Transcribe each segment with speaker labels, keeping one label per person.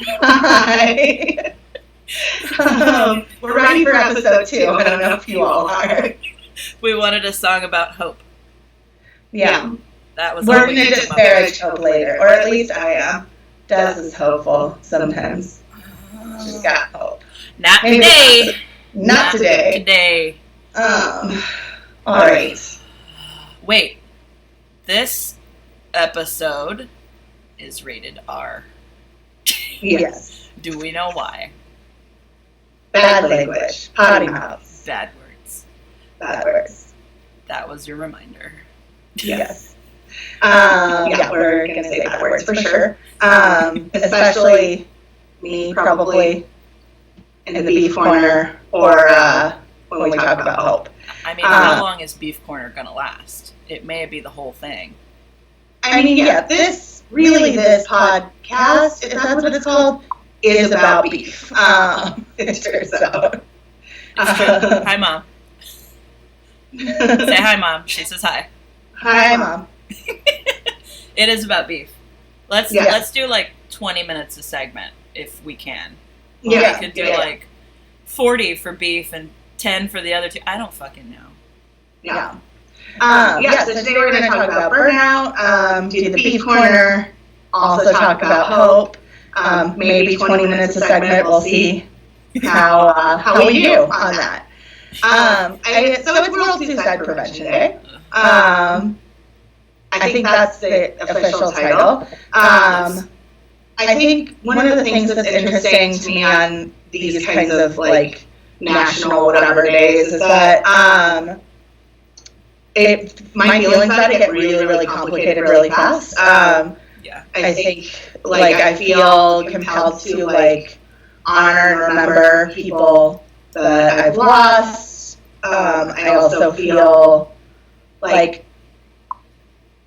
Speaker 1: Hi. We're ready for episode 2. I don't know if you all are.
Speaker 2: We wanted a song about hope.
Speaker 1: Yeah.
Speaker 2: That was
Speaker 1: We're going to disparage hope later, or at least I am. Des is hopeful sometimes. She's got hope.
Speaker 2: Not today.
Speaker 1: Not today.
Speaker 2: Today.
Speaker 1: All right.
Speaker 2: Wait. This episode is rated R.
Speaker 1: Yes.
Speaker 2: Do we know why?
Speaker 1: Bad language. Potty mouths.
Speaker 2: Bad words.
Speaker 1: Bad words.
Speaker 2: That was your reminder.
Speaker 1: Yes. Yeah, we're going to say bad words for sure. Especially me, probably, in the beef corner, or when we talk about hope.
Speaker 2: I mean, how long is Beef Corner going to last? It may be the whole thing.
Speaker 1: I mean, yeah, this podcast, if that's what it's called, is about beef. It turns out.
Speaker 2: It's true. Hi, Mom. Say hi, Mom. She says hi.
Speaker 1: Hi, Mom.
Speaker 2: It is about beef. Let's do like 20 minutes a segment if we can. Or we could do like 40 for beef and 10 for the other two. I don't fucking know.
Speaker 1: Yeah. So today we're going to talk about burnout, do the beef corner, also talk about hope, maybe 20 minutes a segment. We'll see how we do on that. So it's World Suicide Prevention Day. I think that's the official title. I think one of the things that's interesting to me on these kinds of like national whatever days is that my feelings about it get really, really complicated really fast. I think like I feel compelled to like honor and remember people that I've lost. I also feel like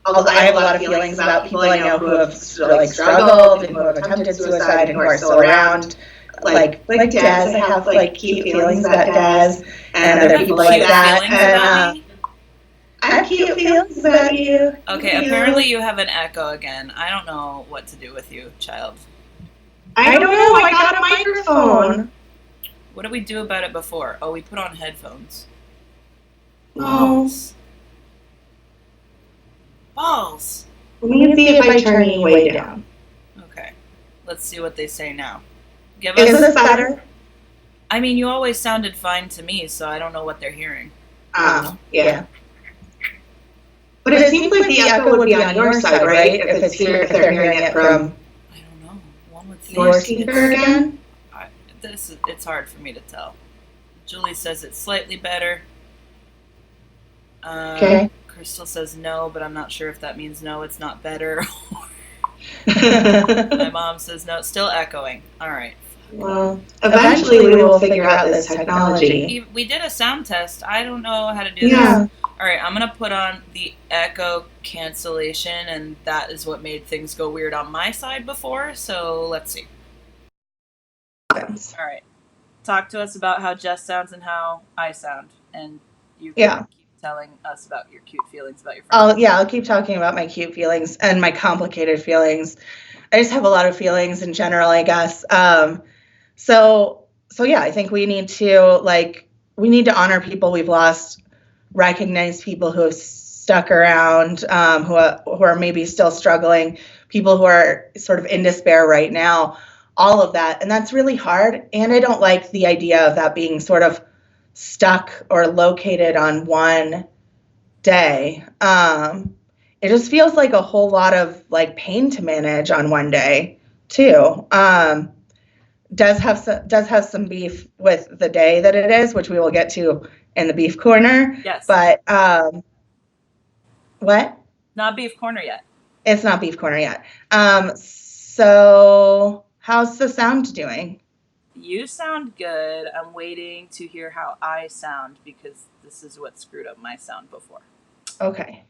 Speaker 1: I have a lot of feelings about people I know who have like struggled and who have attempted suicide and who are still around. Like Des, I have like cute feelings about Des and other people like that. And I have cute feelings about you.
Speaker 2: Okay, apparently you have an echo again. I don't know what to do with you, child.
Speaker 1: I don't know. I got a microphone.
Speaker 2: What did we do about it before? Oh, we put on headphones.
Speaker 1: Balls.
Speaker 2: Balls.
Speaker 1: Let me see if I turn you way down.
Speaker 2: Okay. Let's see what they say now.
Speaker 1: Is this better?
Speaker 2: I mean, you always sounded fine to me, so I don't know what they're hearing.
Speaker 1: Yeah. But it seems like the echo would be on your side, right? If they're hearing it from
Speaker 2: I don't know. One would think
Speaker 1: your speaker again?
Speaker 2: It's hard for me to tell. Julie says it's slightly better.
Speaker 1: Okay.
Speaker 2: Crystal says no, but I'm not sure if that means no, it's not better. My mom says no, it's still echoing. All right.
Speaker 1: Well, eventually we will figure out this technology.
Speaker 2: We did a sound test. I don't know how to do this. All right, I'm going to put on the echo cancellation, and that is what made things go weird on my side before, so let's see. All right. Talk to us about how Jess sounds and how I sound, and you can keep telling us about your cute feelings about your friend.
Speaker 1: I'll keep talking about my cute feelings and my complicated feelings. I just have a lot of feelings in general, I guess. So yeah, I think we need to honor people we've lost, recognize people who have stuck around, who are maybe still struggling, people who are sort of in despair right now, all of that. And that's really hard. And I don't like the idea of that being sort of stuck or located on one day. It just feels like a whole lot of like pain to manage on one day too. Does have some beef with the day that it is, which we will get to in the beef corner.
Speaker 2: Yes.
Speaker 1: But what?
Speaker 2: Not beef corner yet.
Speaker 1: It's not beef corner yet. So how's the sound doing?
Speaker 2: You sound good. I'm waiting to hear how I sound because this is what screwed up my sound before.
Speaker 1: Okay.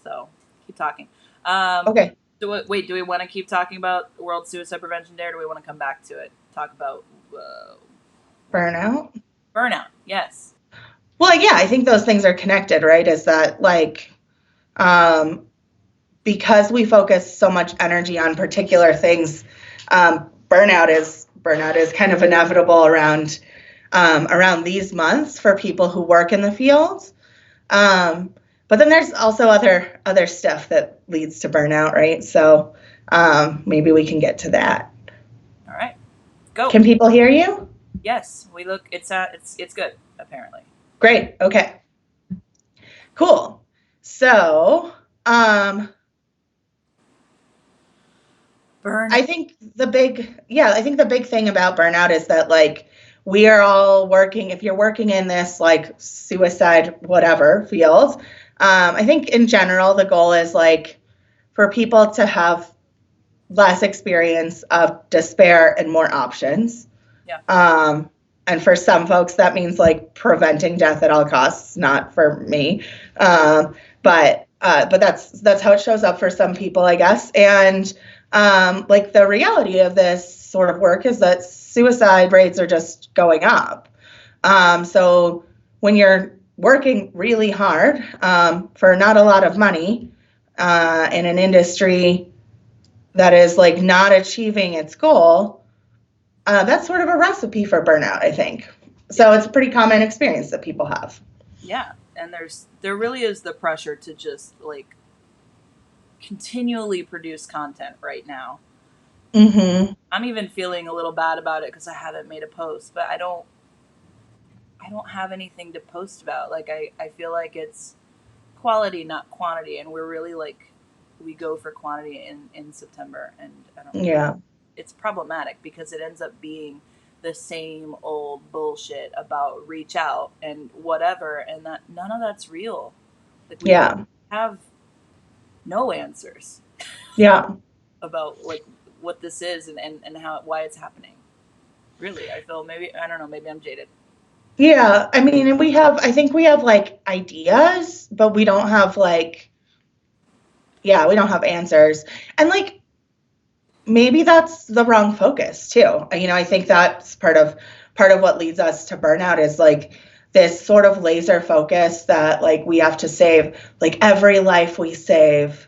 Speaker 2: So keep talking.
Speaker 1: Okay.
Speaker 2: Do we want to keep talking about World Suicide Prevention Day, or do we want to come back to it? Talk about
Speaker 1: burnout?
Speaker 2: Burnout, yes.
Speaker 1: Well, yeah, I think those things are connected, right? Is that like, because we focus so much energy on particular things, burnout is kind of inevitable around these months for people who work in the field. But then there's also other stuff that leads to burnout, right? So maybe we can get to that.
Speaker 2: All right, go.
Speaker 1: Can people hear you?
Speaker 2: Yes, we look. It's good apparently.
Speaker 1: Great. Okay. Cool. So
Speaker 2: Burn.
Speaker 1: I think the big thing about burnout is that like we are all working, if you're working in this like suicide whatever field, I think in general the goal is like for people to have less experience of despair and more options.
Speaker 2: Yeah.
Speaker 1: And for some folks that means like preventing death at all costs, not for me. But that's how it shows up for some people, I guess. And like the reality of this sort of work is that suicide rates are just going up. So when you're working really hard for not a lot of money in an industry that is like not achieving its goal, that's sort of a recipe for burnout, I think. So it's a pretty common experience that people have.
Speaker 2: Yeah, and there really is the pressure to just like continually produce content right now.
Speaker 1: Mm-hmm.
Speaker 2: I'm even feeling a little bad about it because I haven't made a post, but I don't have anything to post about. Like I feel like it's quality, not quantity, and we're really like we go for quantity in September, and I don't.
Speaker 1: Yeah.
Speaker 2: It's problematic because it ends up being the same old bullshit about reach out and whatever, and that none of that's real. Like we
Speaker 1: Yeah.
Speaker 2: have no answers
Speaker 1: Yeah.
Speaker 2: about like what this is and how why it's happening. Really, I feel maybe I don't know, maybe I'm jaded.
Speaker 1: Yeah. I mean, and I think we have like ideas, but we don't have like, yeah, we don't have answers. And like, maybe that's the wrong focus too. You know, I think that's part of what leads us to burnout is like this sort of laser focus that like we have to save, like every life we save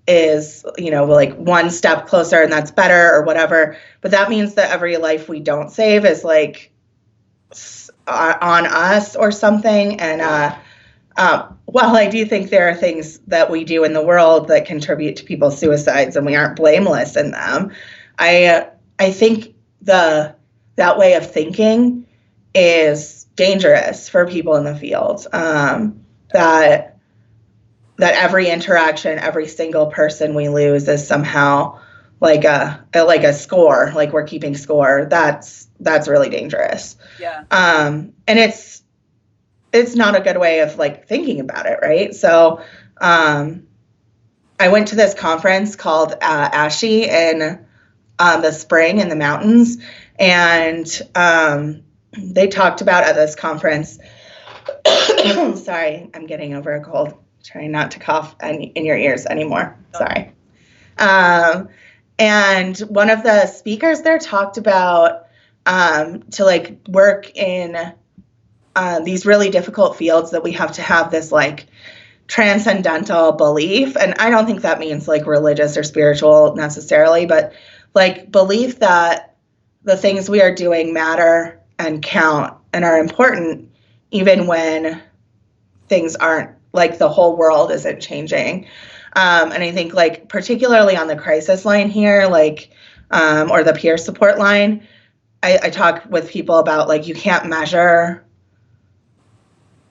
Speaker 1: is, you know, like one step closer and that's better or whatever. But that means that every life we don't save is like on us or something. And while I do think there are things that we do in the world that contribute to people's suicides and we aren't blameless in them, I think that way of thinking is dangerous for people in the field. That every interaction, every single person we lose is somehow like a score, like we're keeping score. That's really dangerous.
Speaker 2: Yeah.
Speaker 1: And it's not a good way of like thinking about it, right? So I went to this conference called ASHI in the spring in the mountains, and they talked about at this conference. Sorry, I'm getting over a cold. Trying not to cough in your ears anymore. Sorry. And one of the speakers there talked about to like work in these really difficult fields that we have to have this like transcendental belief. And I don't think that means like religious or spiritual necessarily, but like belief that the things we are doing matter and count and are important, even when things aren't like the whole world isn't changing. And I think like particularly on the crisis line here, like, or the peer support line, I talk with people about like, you can't measure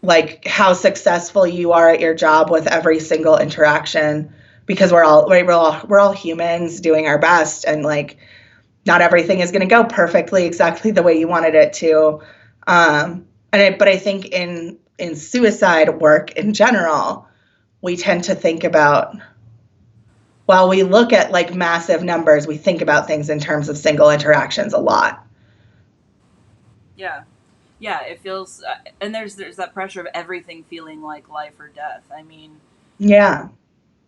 Speaker 1: like how successful you are at your job with every single interaction, because we're all humans doing our best, and like not everything is going to go perfectly exactly the way you wanted it to. But I think in suicide work in general, we tend to think about, while we look at like massive numbers, we think about things in terms of single interactions a lot.
Speaker 2: Yeah. Yeah, it feels and there's that pressure of everything feeling like life or death. I mean,
Speaker 1: yeah,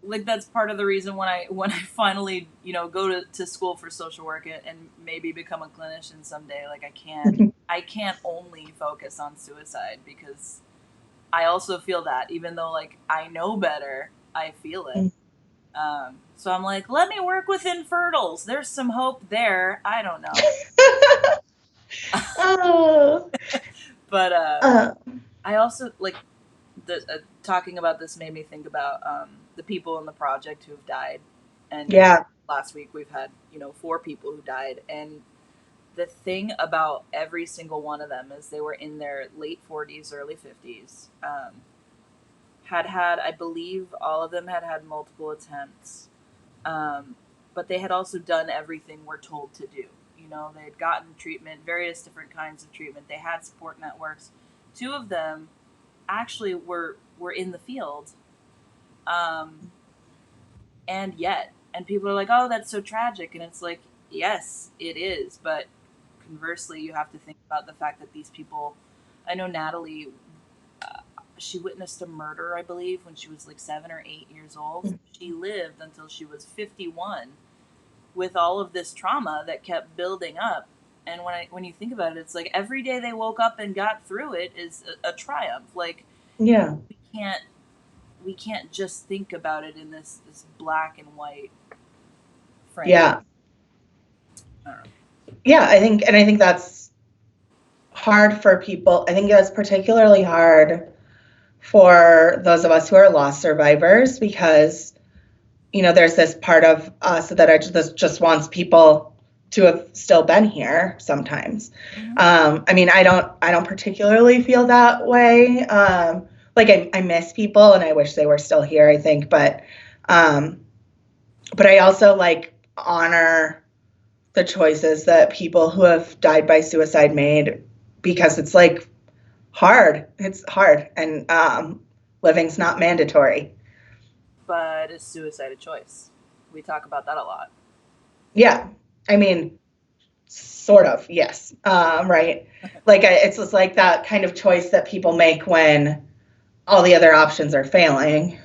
Speaker 2: like that's part of the reason when I finally, go to school for social work and maybe become a clinician someday, like I can't only focus on suicide, because I also feel that even though like I know better, I feel it. So I'm like, let me work with infertiles. There's some hope there. I don't know.
Speaker 1: Oh.
Speaker 2: But
Speaker 1: Uh,
Speaker 2: I also like talking about this made me think about the people in the project who have died. And
Speaker 1: yeah.
Speaker 2: last week we've had 4 people who died, and the thing about every single one of them is they were in their late 40s, early 50s. I believe all of them had multiple attempts, but they had also done everything we're told to do. They had gotten treatment, various different kinds of treatment. They had support networks. 2 of them actually were in the field, um, and people are like, "Oh, that's so tragic," and it's like, yes, it is, but conversely, you have to think about the fact that these people. I know Natalie. She witnessed a murder, I believe, when she was like 7 or 8 years old. She lived until she was 51 with all of this trauma that kept building up. And when you think about it, it's like every day they woke up and got through it is a triumph. Like,
Speaker 1: Yeah.
Speaker 2: we can't just think about it in this black and white frame.
Speaker 1: Yeah.
Speaker 2: I don't know.
Speaker 1: Yeah, I think that's hard for people. I think that's particularly hard for those of us who are loss survivors because there's this part of us that just wants people to have still been here sometimes.
Speaker 2: Mm-hmm.
Speaker 1: I mean, I don't particularly feel that way. Like I miss people and I wish they were still here, I think, but I also like honor the choices that people who have died by suicide made because it's like hard. It's hard and living's not mandatory.
Speaker 2: But is suicide a choice? We talk about that a lot.
Speaker 1: Yeah. I mean, sort of, yes. Right. Like it's just like that kind of choice that people make when all the other options are failing.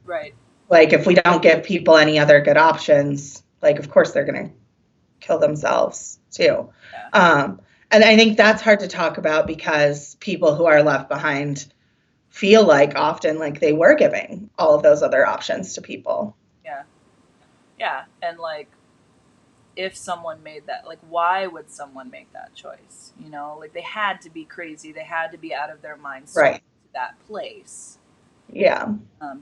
Speaker 2: Right.
Speaker 1: Like if we don't give people any other good options, like of course they're going to kill themselves too.
Speaker 2: Yeah.
Speaker 1: And I think that's hard to talk about because people who are left behind feel like often like they were giving all of those other options to people.
Speaker 2: Yeah. Yeah. And like, if someone made that, like, why would someone make that choice? Like, they had to be crazy. They had to be out of their minds to
Speaker 1: Right.
Speaker 2: that place.
Speaker 1: Yeah.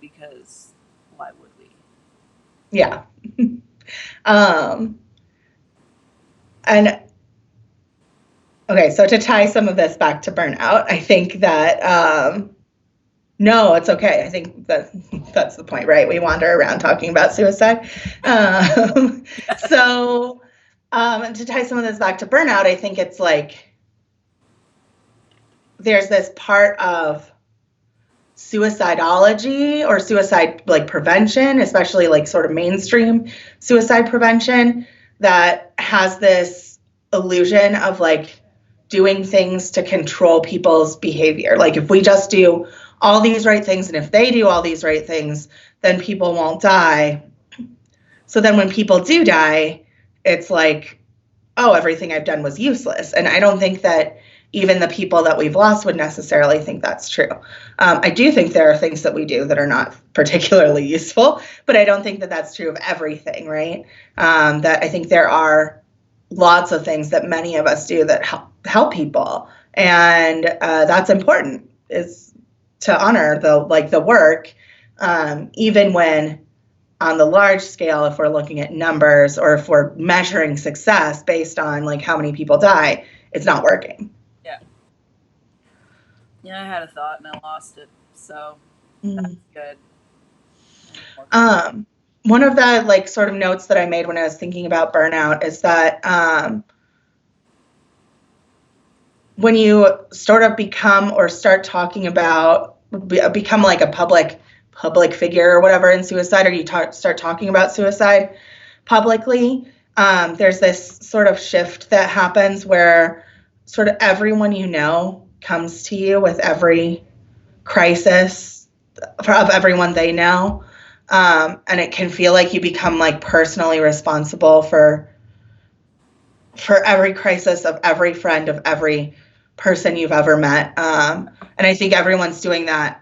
Speaker 2: Because why would we?
Speaker 1: Yeah. And okay, so to tie some of this back to burnout, I think that no, it's okay. I think that's the point, right? We wander around talking about suicide. So to tie some of this back to burnout, I think it's like there's this part of suicidology or suicide like prevention, especially like sort of mainstream suicide prevention that has this illusion of like doing things to control people's behavior. Like if we just do all these right things and if they do all these right things, then people won't die. So then when people do die, it's like, oh, everything I've done was useless. And I don't think that even the people that we've lost would necessarily think that's true. I do think there are things that we do that are not particularly useful, but I don't think that that's true of everything, right? That I think there are lots of things that many of us do that help people. And that's important, is to honor the work, even when on the large scale, if we're looking at numbers or if we're measuring success based on like how many people die, it's not working.
Speaker 2: Yeah. Yeah, I had a thought and I lost it. So that's good.
Speaker 1: One of the like sort of notes that I made when I was thinking about burnout is that when you sort of become or start talking about become like a public figure or whatever in suicide, or you start talking about suicide publicly, there's this sort of shift that happens where sort of everyone you know comes to you with every crisis of everyone they know. And it can feel like you become like personally responsible for every crisis of every friend, of every person you've ever met. And I think everyone's doing that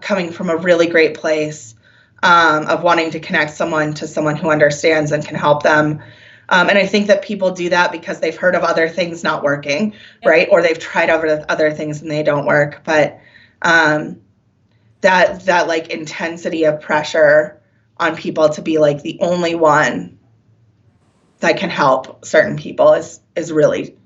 Speaker 1: coming from a really great place. of wanting to connect someone to someone who understands and can help them. And I think that people do that because they've heard of other things not working, right? Or they've tried other things and they don't work. But that like intensity of pressure on people to be like the only one that can help certain people is really,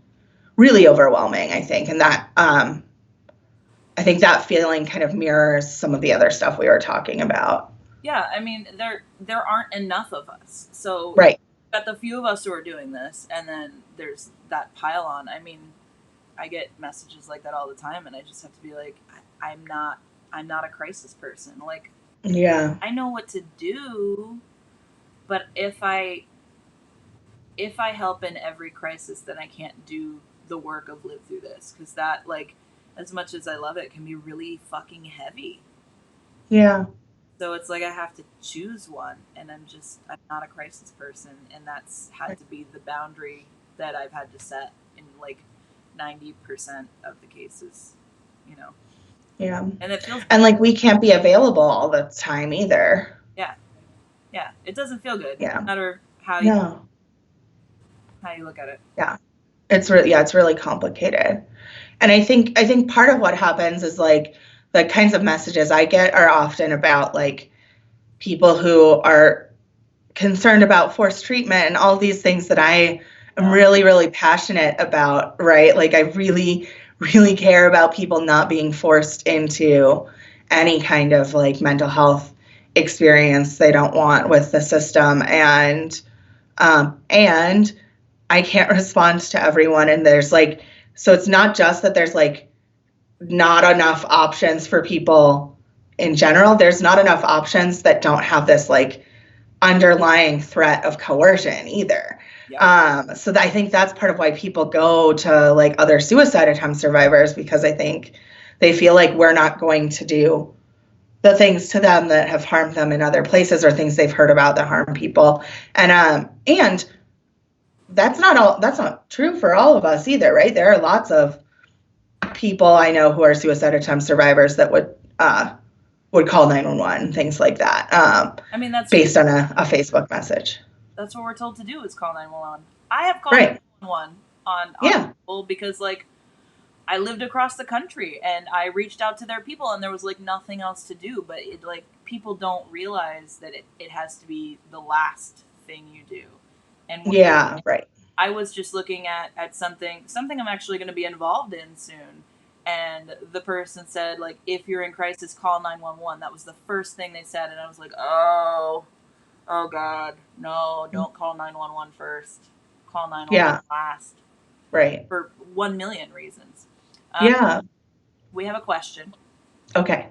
Speaker 1: really overwhelming, I think. And that I think that feeling kind of mirrors some of the other stuff we were talking about.
Speaker 2: Yeah, I mean, there aren't enough of us. So
Speaker 1: right.
Speaker 2: Got the few of us who are doing this, and then there's that pile on. I mean, I get messages like that all the time, and I just have to be like, I'm not a crisis person. Like,
Speaker 1: yeah,
Speaker 2: I know what to do, but if I help in every crisis, then I can't do the work of live through this, because that, like, as much as I love it, can be really fucking heavy.
Speaker 1: Yeah.
Speaker 2: So it's like I have to choose one, and I'm not a crisis person, and that's had to be the boundary that I've had to set in like 90% of the cases, you know.
Speaker 1: Yeah.
Speaker 2: And it feels
Speaker 1: and like we can't be available all the time either.
Speaker 2: Yeah. Yeah. It doesn't feel good.
Speaker 1: Yeah.
Speaker 2: No matter how you look at it.
Speaker 1: Yeah. It's really complicated. And I think part of what happens is like the kinds of messages I get are often about like people who are concerned about forced treatment and all these things that I am really, really passionate about, right? Like I really, really care about people not being forced into any kind of like mental health experience they don't want with the system. And I can't respond to everyone. And there's like, so it's not just that there's like not enough options for people in general. There's not enough options that don't have this like underlying threat of coercion either. Yeah. So I think that's part of why people go to like other suicide attempt survivors, because I think they feel like we're not going to do the things to them that have harmed them in other places or things they've heard about that harm people. And that's not true for all of us either, right? There are lots of people I know who are suicide attempt survivors that would call 911, things like that.
Speaker 2: I mean, that's
Speaker 1: based on a Facebook message.
Speaker 2: That's what we're told to do, is call 911. I have called 911 on people because like I lived across the country and I reached out to their people and there was like nothing else to do. But it, like, people don't realize that it has to be the last thing you do. And I was just looking at something I'm actually going to be involved in soon. And the person said, like, if you're in crisis, call 911. That was the first thing they said. And I was like, oh God, no, don't call 911 first. Call 911 last.
Speaker 1: Right.
Speaker 2: For 1 million reasons. We have a question.
Speaker 1: Okay.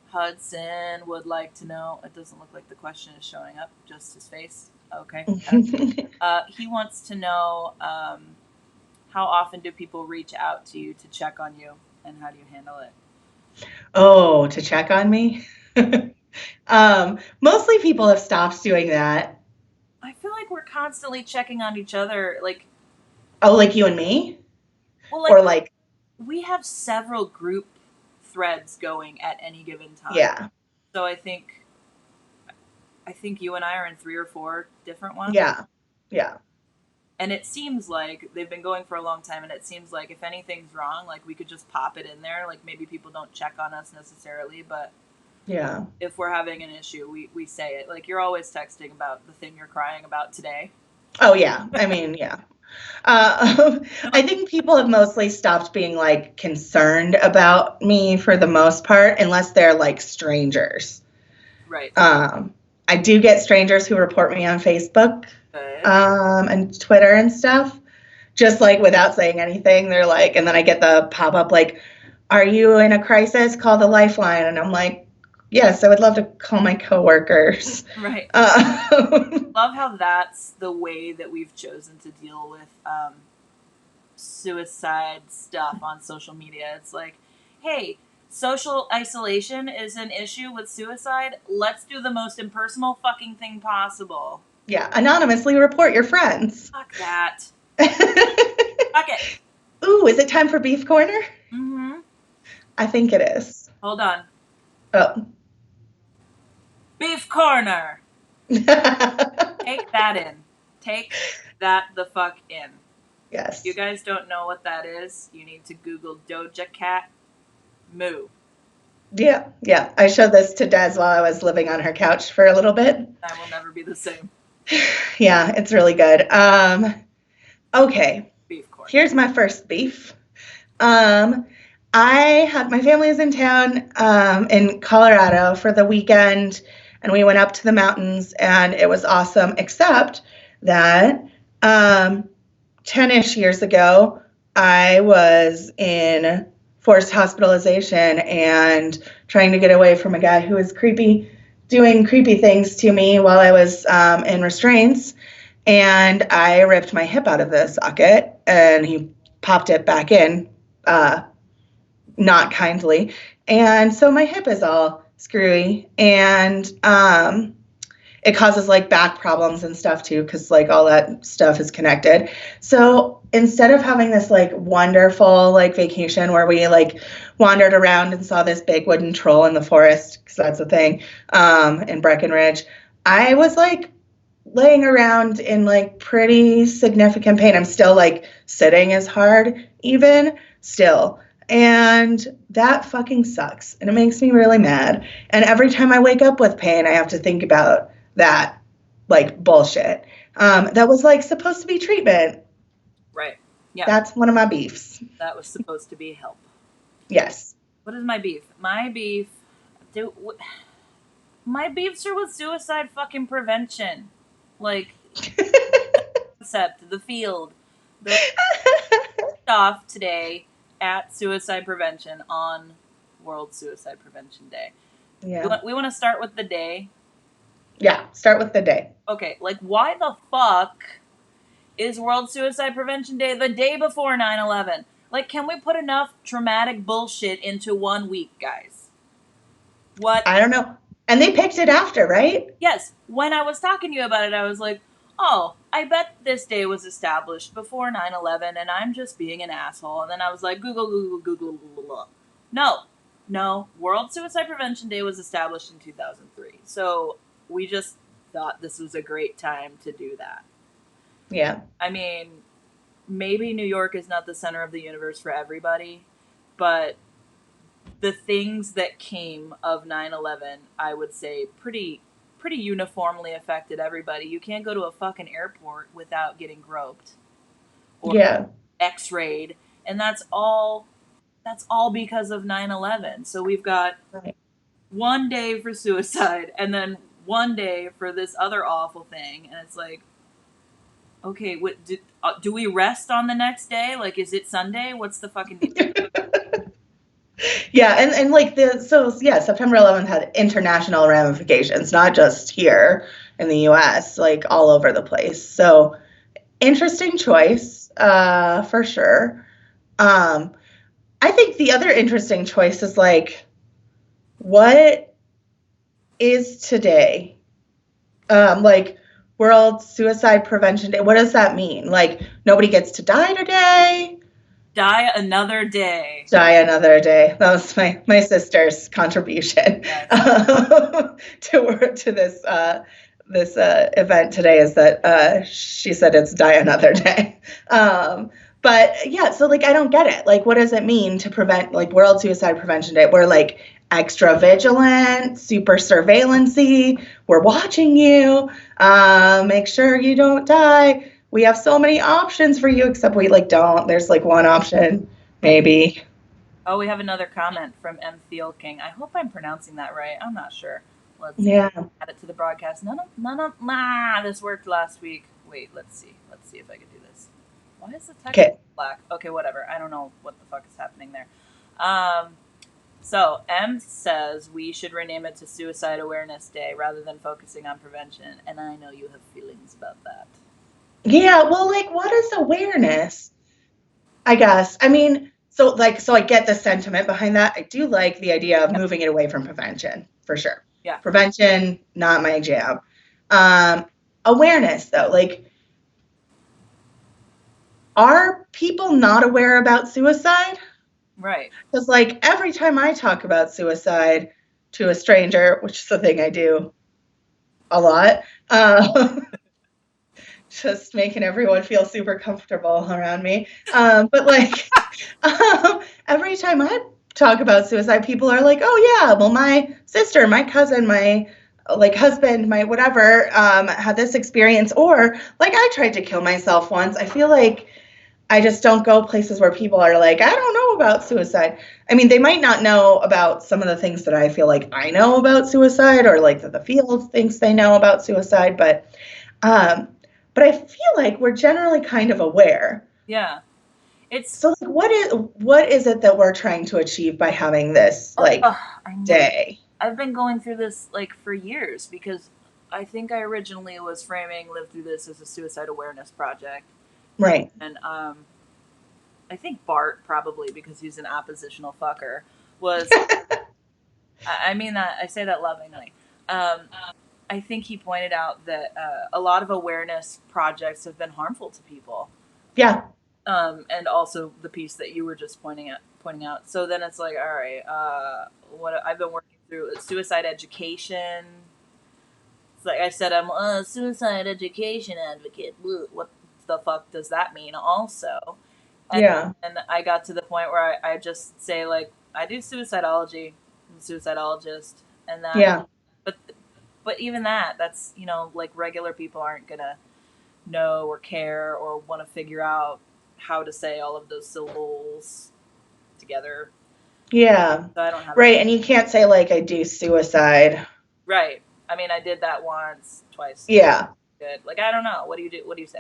Speaker 2: Hudson would like to know, it doesn't look like the question is showing up, just his face. Okay. He wants to know, how often do people reach out to you to check on you, and how do you handle it?
Speaker 1: Oh, to check on me? Mostly people have stopped doing that.
Speaker 2: I feel like we're constantly checking on each other. Like,
Speaker 1: oh, like you and me?
Speaker 2: Well, like, or like we have several group threads going at any given time.
Speaker 1: Yeah.
Speaker 2: So I think you and I are in 3 or 4 different ones.
Speaker 1: Yeah. Yeah.
Speaker 2: And it seems like they've been going for a long time, and it seems like if anything's wrong, like we could just pop it in there. Like maybe people don't check on us necessarily, but
Speaker 1: yeah,
Speaker 2: if we're having an issue, we say it. Like, you're always texting about the thing you're crying about today.
Speaker 1: Oh yeah. I mean, yeah. I think people have mostly stopped being like concerned about me for the most part, unless they're like strangers.
Speaker 2: Right.
Speaker 1: I do get strangers who report me on Facebook. Okay. And Twitter and stuff, just like without saying anything. They're like, and then I get the pop-up like, are you in a crisis? Call the Lifeline. And I'm like, yes, I would love to call my coworkers.
Speaker 2: Right. Love how that's the way that we've chosen to deal with suicide stuff on social media. It's like, hey, social isolation is an issue with suicide. Let's do the most impersonal fucking thing possible.
Speaker 1: Yeah, anonymously report your friends.
Speaker 2: Fuck that. Fuck it.
Speaker 1: Ooh, is it time for Beef Corner?
Speaker 2: Mm-hmm.
Speaker 1: I think it is.
Speaker 2: Hold on.
Speaker 1: Oh.
Speaker 2: Beef corner. Take that in. Take that the fuck in.
Speaker 1: Yes.
Speaker 2: If you guys don't know what that is, you need to Google Doja Cat moo.
Speaker 1: Yeah. I showed this to Des while I was living on her couch for a little bit.
Speaker 2: I will never be the same.
Speaker 1: Yeah, it's really good. Okay.
Speaker 2: Beef corner.
Speaker 1: Here's my first beef. My family is in town in Colorado for the weekend, and we went up to the mountains, and it was awesome, except that 10-ish years ago, I was in forced hospitalization and trying to get away from a guy who was doing creepy things to me while I was in restraints, and I ripped my hip out of the socket, and he popped it back in, not kindly, and so my hip is all screwy, and it causes like back problems and stuff too, because like all that stuff is connected. So instead of having this like wonderful like vacation where we like wandered around and saw this big wooden troll in the forest, because that's a thing, in Breckenridge, I was like laying around in like pretty significant pain. I'm still like sitting is hard even still. And that fucking sucks. And it makes me really mad. And every time I wake up with pain, I have to think about that like bullshit. That was like supposed to be treatment.
Speaker 2: Right. Yeah.
Speaker 1: That's one of my beefs.
Speaker 2: That was supposed to be help.
Speaker 1: Yes.
Speaker 2: What is my beef? My beefs are with suicide fucking prevention. Like, concept, the field. The off today at suicide prevention on World Suicide Prevention Day.
Speaker 1: Yeah.
Speaker 2: We want to start with the day.
Speaker 1: Yeah, start with the day.
Speaker 2: Okay, like why the fuck is World Suicide Prevention Day the day before 9/11? Like, can we put enough traumatic bullshit into 1 week, guys? What?
Speaker 1: I don't know. And they picked it after, right?
Speaker 2: Yes. When I was talking to you about it, I was like, oh, I bet this day was established before 9/11 and I'm just being an asshole. And then I was like, Google. No. World Suicide Prevention Day was established in 2003. So we just thought this was a great time to do that.
Speaker 1: Yeah.
Speaker 2: I mean, maybe New York is not the center of the universe for everybody, but the things that came of 9/11, I would say pretty uniformly affected everybody. You can't go to a fucking airport without getting groped or x-rayed, and that's all because of 9/11. So we've got 1 day for suicide and then 1 day for this other awful thing, and it's like, okay, what do we rest on the next day? Like, is it Sunday? What's the fucking deal?
Speaker 1: Yeah, and like September 11th had international ramifications, not just here in the U.S., like all over the place. So interesting choice, for sure. I think the other interesting choice is like, what is today? Like World Suicide Prevention Day. What does that mean? Like nobody gets to die today?
Speaker 2: Die another day.
Speaker 1: Die another day. That was my sister's contribution to this event today. Is that she said it's die another day. But yeah, so like I don't get it. Like, what does it mean to prevent like World Suicide Prevention Day? We're like extra vigilant, super surveillance-y. We're watching you. Make sure you don't die. We have so many options for you, except we like don't. There's like one option, maybe.
Speaker 2: Oh, we have another comment from M. Thiel King. I hope I'm pronouncing that right. I'm not sure. Let's add it to the broadcast. This worked last week. Wait, let's see. Let's see if I can do this. Why is the text black? Okay, whatever. I don't know what the fuck is happening there. So M says we should rename it to Suicide Awareness Day rather than focusing on prevention. And I know you have feelings about that.
Speaker 1: Yeah, well, like, what is awareness? I guess. I mean, so I get the sentiment behind that. I do like the idea of moving it away from prevention, for sure.
Speaker 2: Yeah.
Speaker 1: Prevention, not my jam. Awareness, though, like, are people not aware about suicide?
Speaker 2: Right.
Speaker 1: Because, like, every time I talk about suicide to a stranger, which is the thing I do a lot. Just making everyone feel super comfortable around me. But like, every time I talk about suicide, people are like, "Oh yeah, well my sister, my cousin, my like husband, my whatever, had this experience," or like I tried to kill myself once. I feel like I just don't go places where people are like, "I don't know about suicide." I mean, they might not know about some of the things that I feel like I know about suicide, or like that the field thinks they know about suicide, um, but I feel like we're generally kind of aware.
Speaker 2: Yeah.
Speaker 1: So like what is it that we're trying to achieve by having this like
Speaker 2: I know.
Speaker 1: day?
Speaker 2: I've been going through this like for years because I think I originally was framing Live Through This as a suicide awareness project.
Speaker 1: Right.
Speaker 2: And I think Bart, probably because he's an oppositional fucker, was I mean that I say that lovingly. I think he pointed out that a lot of awareness projects have been harmful to people.
Speaker 1: Yeah.
Speaker 2: And also the piece that you were just pointing out. So then it's like, all right, what I've been working through is suicide education. It's like I said, I'm a suicide education advocate. What the fuck does that mean? Also, and I got to the point where I just say like I do suicidology. I'm a suicidologist, and that.
Speaker 1: Yeah.
Speaker 2: But even that's like regular people aren't gonna know or care or want to figure out how to say all of those syllables together.
Speaker 1: Yeah.
Speaker 2: So I don't have
Speaker 1: right, and you can't say like I do suicide.
Speaker 2: Right. I mean, I did that once, twice.
Speaker 1: Yeah.
Speaker 2: Good. Like I don't know. What do you do? What do you say?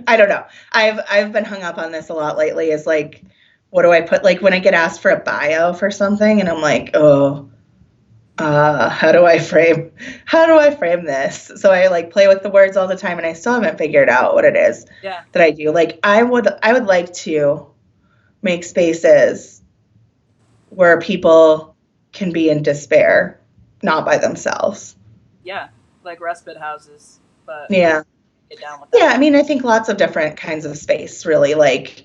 Speaker 1: I don't know. I've been hung up on this a lot lately. Is like, what do I put? Like when I get asked for a bio for something, and I'm like, oh, how do I frame this? So I like play with the words all the time, and I still haven't figured out what it is that I do. Like I would like to make spaces where people can be in despair, not by themselves.
Speaker 2: Yeah, like respite houses, but
Speaker 1: yeah.
Speaker 2: Get down with that.
Speaker 1: Yeah, I mean, I think lots of different kinds of space, really. Like,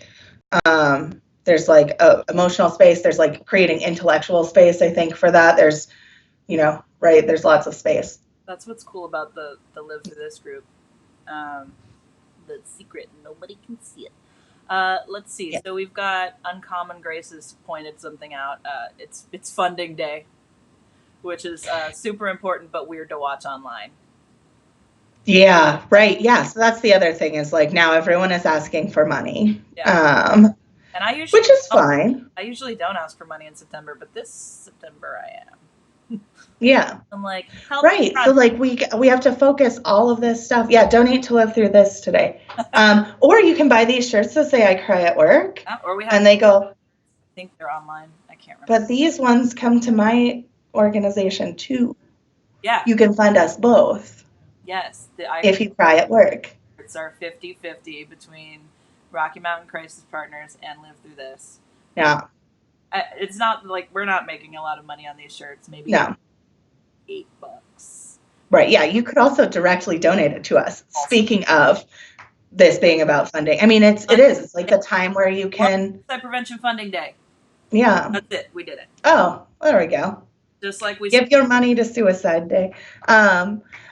Speaker 1: there's like a emotional space. There's like creating intellectual space. I think for that, there's, right. There's lots of space.
Speaker 2: That's what's cool about the Live Through This group. The secret, nobody can see it. Let's see. Yeah. So we've got Uncommon Graces pointed something out. It's funding day, which is super important but weird to watch online.
Speaker 1: Yeah, right. Yeah. So that's the other thing is like now everyone is asking for money. Yeah. And
Speaker 2: I usually
Speaker 1: which is fine.
Speaker 2: I usually don't ask for money in September, but this September I am.
Speaker 1: Yeah.
Speaker 2: I'm like,
Speaker 1: help. Right. So like we have to focus all of this stuff. Yeah. Donate to Live Through This today. Or you can buy these shirts that say I cry at work.
Speaker 2: Or we have
Speaker 1: and they go.
Speaker 2: I think they're online. I can't remember.
Speaker 1: But these ones come to my organization too.
Speaker 2: Yeah.
Speaker 1: You can fund us both.
Speaker 2: Yes.
Speaker 1: If you cry at work.
Speaker 2: It's our 50-50 between Rocky Mountain Crisis Partners and Live Through This.
Speaker 1: Yeah.
Speaker 2: It's not like we're not making a lot of money on these shirts. Maybe $8.
Speaker 1: Right. Yeah. You could also directly donate it to us. Also. Speaking of this being about funding. I mean, it is. It's like the time where you can.
Speaker 2: Suicide Prevention Funding Day.
Speaker 1: Yeah.
Speaker 2: That's it. We did it.
Speaker 1: Oh, there we go.
Speaker 2: Just like we
Speaker 1: give your money to Suicide Day.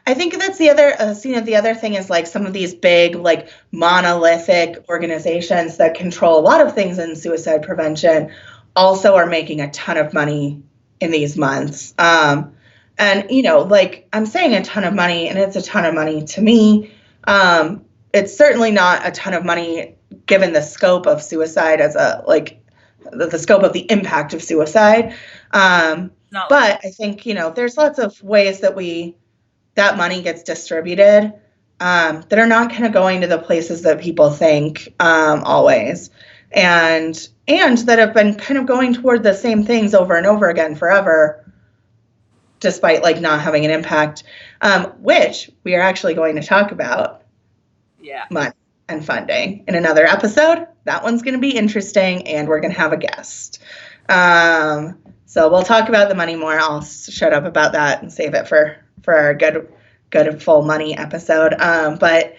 Speaker 1: I think that's the other, the other thing is like some of these big, like monolithic organizations that control a lot of things in suicide prevention also are making a ton of money in these months. And, like I'm saying a ton of money, and it's a ton of money to me. It's certainly not a ton of money given the scope of suicide as the scope of the impact of suicide. But I think, there's lots of ways that money gets distributed that are not kind of going to the places that people think always. And that have been kind of going toward the same things over and over again forever, despite like not having an impact, which we are actually going to talk about.
Speaker 2: Yeah.
Speaker 1: Money and funding in another episode. That one's going to be interesting, and we're going to have a guest. So we'll talk about the money more. I'll shut up about that and save it for our good full money episode. But